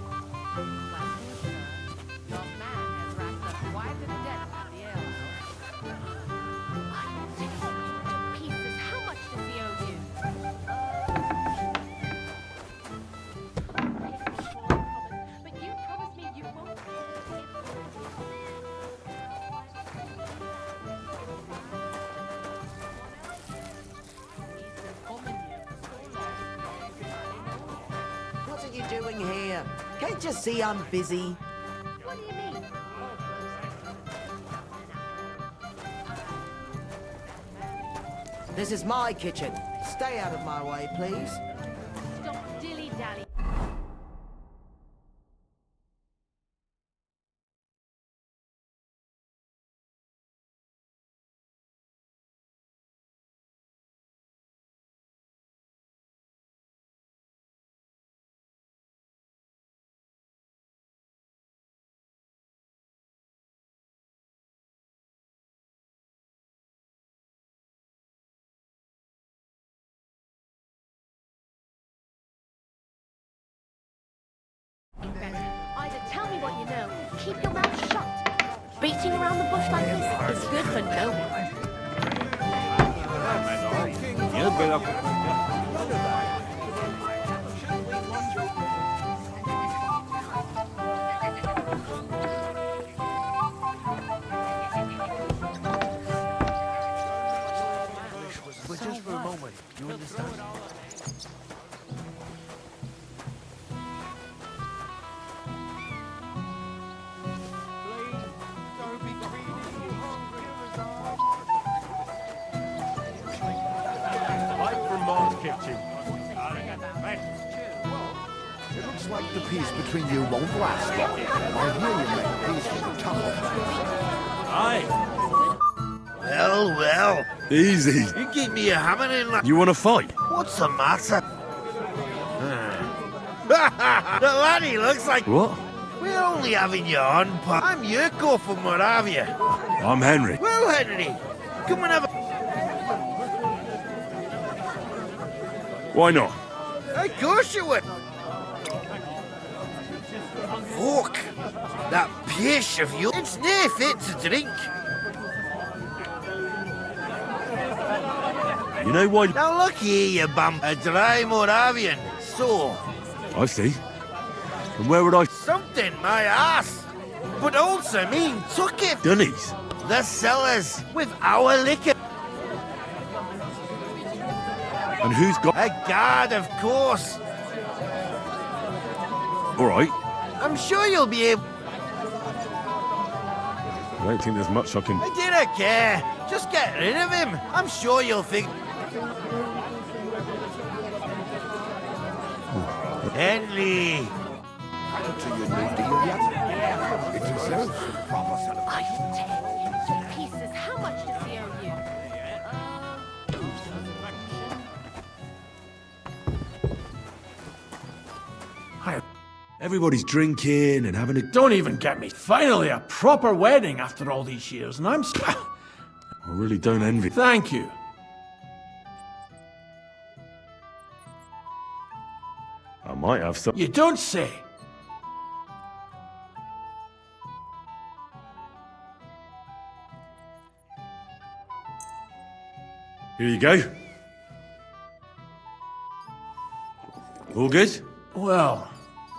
Latushka, your man has racked up quite a debt at the alehouse. Pieces. How much does he owe you? But you promised me you won't. What are you doing here? Can't you see I'm busy? What do you mean? This is my kitchen. Stay out of my way, please. Stop dilly-dally. Either tell me what you know, keep your mouth shut. Beating around the bush like this is good for no one. But just for a moment, you understand? Light from Mark's kitchen. It looks like the peace between you won't last long. I hear you make peace with the tough. Aye. Well. Easy. You keep me a hammering like... You want to fight? What's the matter? The laddie looks like... What? We're only having you on, pal. I'm Yurko from Moravia. I'm Henry. Well, Henry, come and have a... Why not? Of course you would. Fuck. That pish of you. It's near fit to drink. You know why? Now look here, you bum. A dry Moravian. So... I see. And where would I... Something, my ass. But also mean took it. Dunnies? The cellars with our liquor. And who's got... A guard, of course. All right. I'm sure you'll be able... I don't think there's much I can... I didn't care. Just get rid of him. I'm sure you'll think... Henry. To your new deal yet? It deserves a proper celebration. Are you tearing him to pieces? How much does he owe you? Everybody's drinking and having a... Don't even get me. Finally, a proper wedding after all these years, and I'm... I really don't envy... Thank you. I might have some... You don't say. Here you go. All good? Well,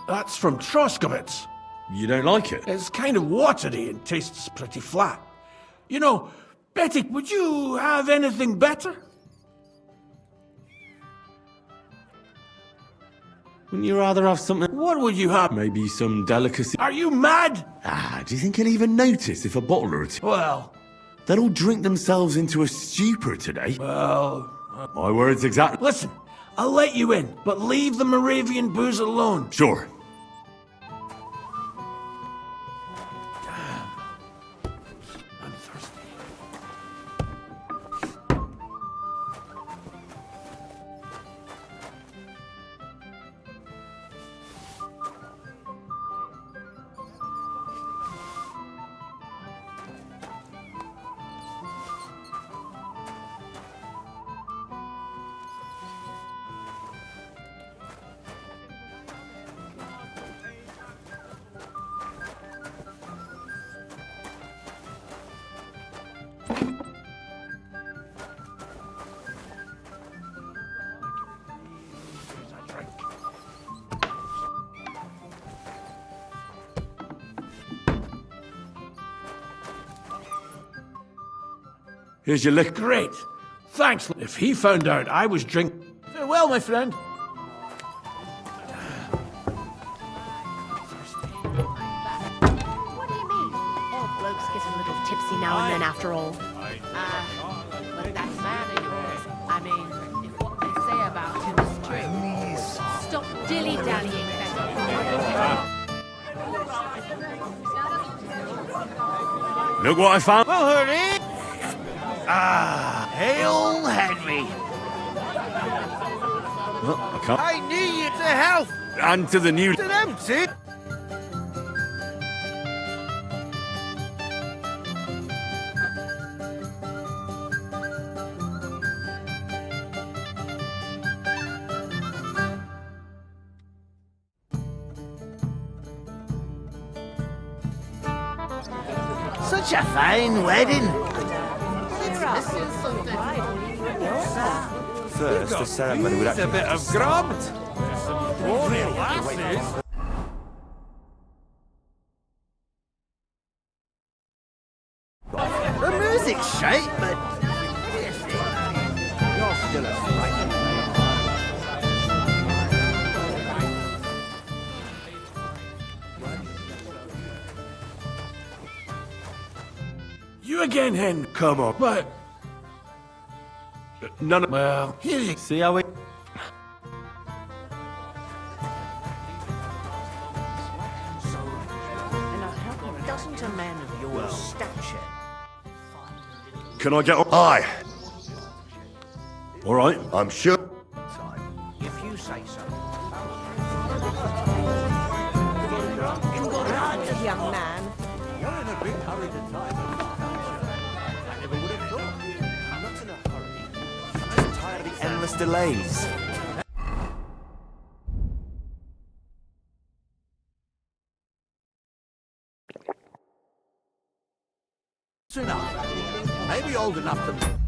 that's from Troskovitz. You don't like it? It's kind of watery and tastes pretty flat. You know, Betty, would you have anything better? Wouldn't you rather have something... What would you have? Maybe some delicacy... Are you mad? Do you think he'll even notice if a bottle or two... Well... They'll all drink themselves into a stupor today. Well... My words exactly. Listen, I'll let you in, but leave the Moravian booze alone. Sure. I'm thirsty. Here's your liquor. Great. Thanks. If he found out I was drinking... Farewell, my friend. What do you mean? All blokes get a little tipsy now and then after all. But that man of yours, I mean, if what they say about him is true, Stop dilly-dallying, Betty. Look what I found. Well, hurry! Hail Henry! Well, I can't... I need you to help! And to the new... To them too! Such a fine wedding! First, the ceremony would actually... A bit of grubbed. The music's shite, but... You're still a striking man. You again, Hen. Come on. But... None of... Well, here you... See how we... gentleman of your stature. Can I get on? Aye. All right. I'm sure. If you say so. Granted, young man. You're in a big hurry to time. I never would have thought. I'm not in a hurry. I'm just tired of the endless delays. Enough. Maybe old enough to...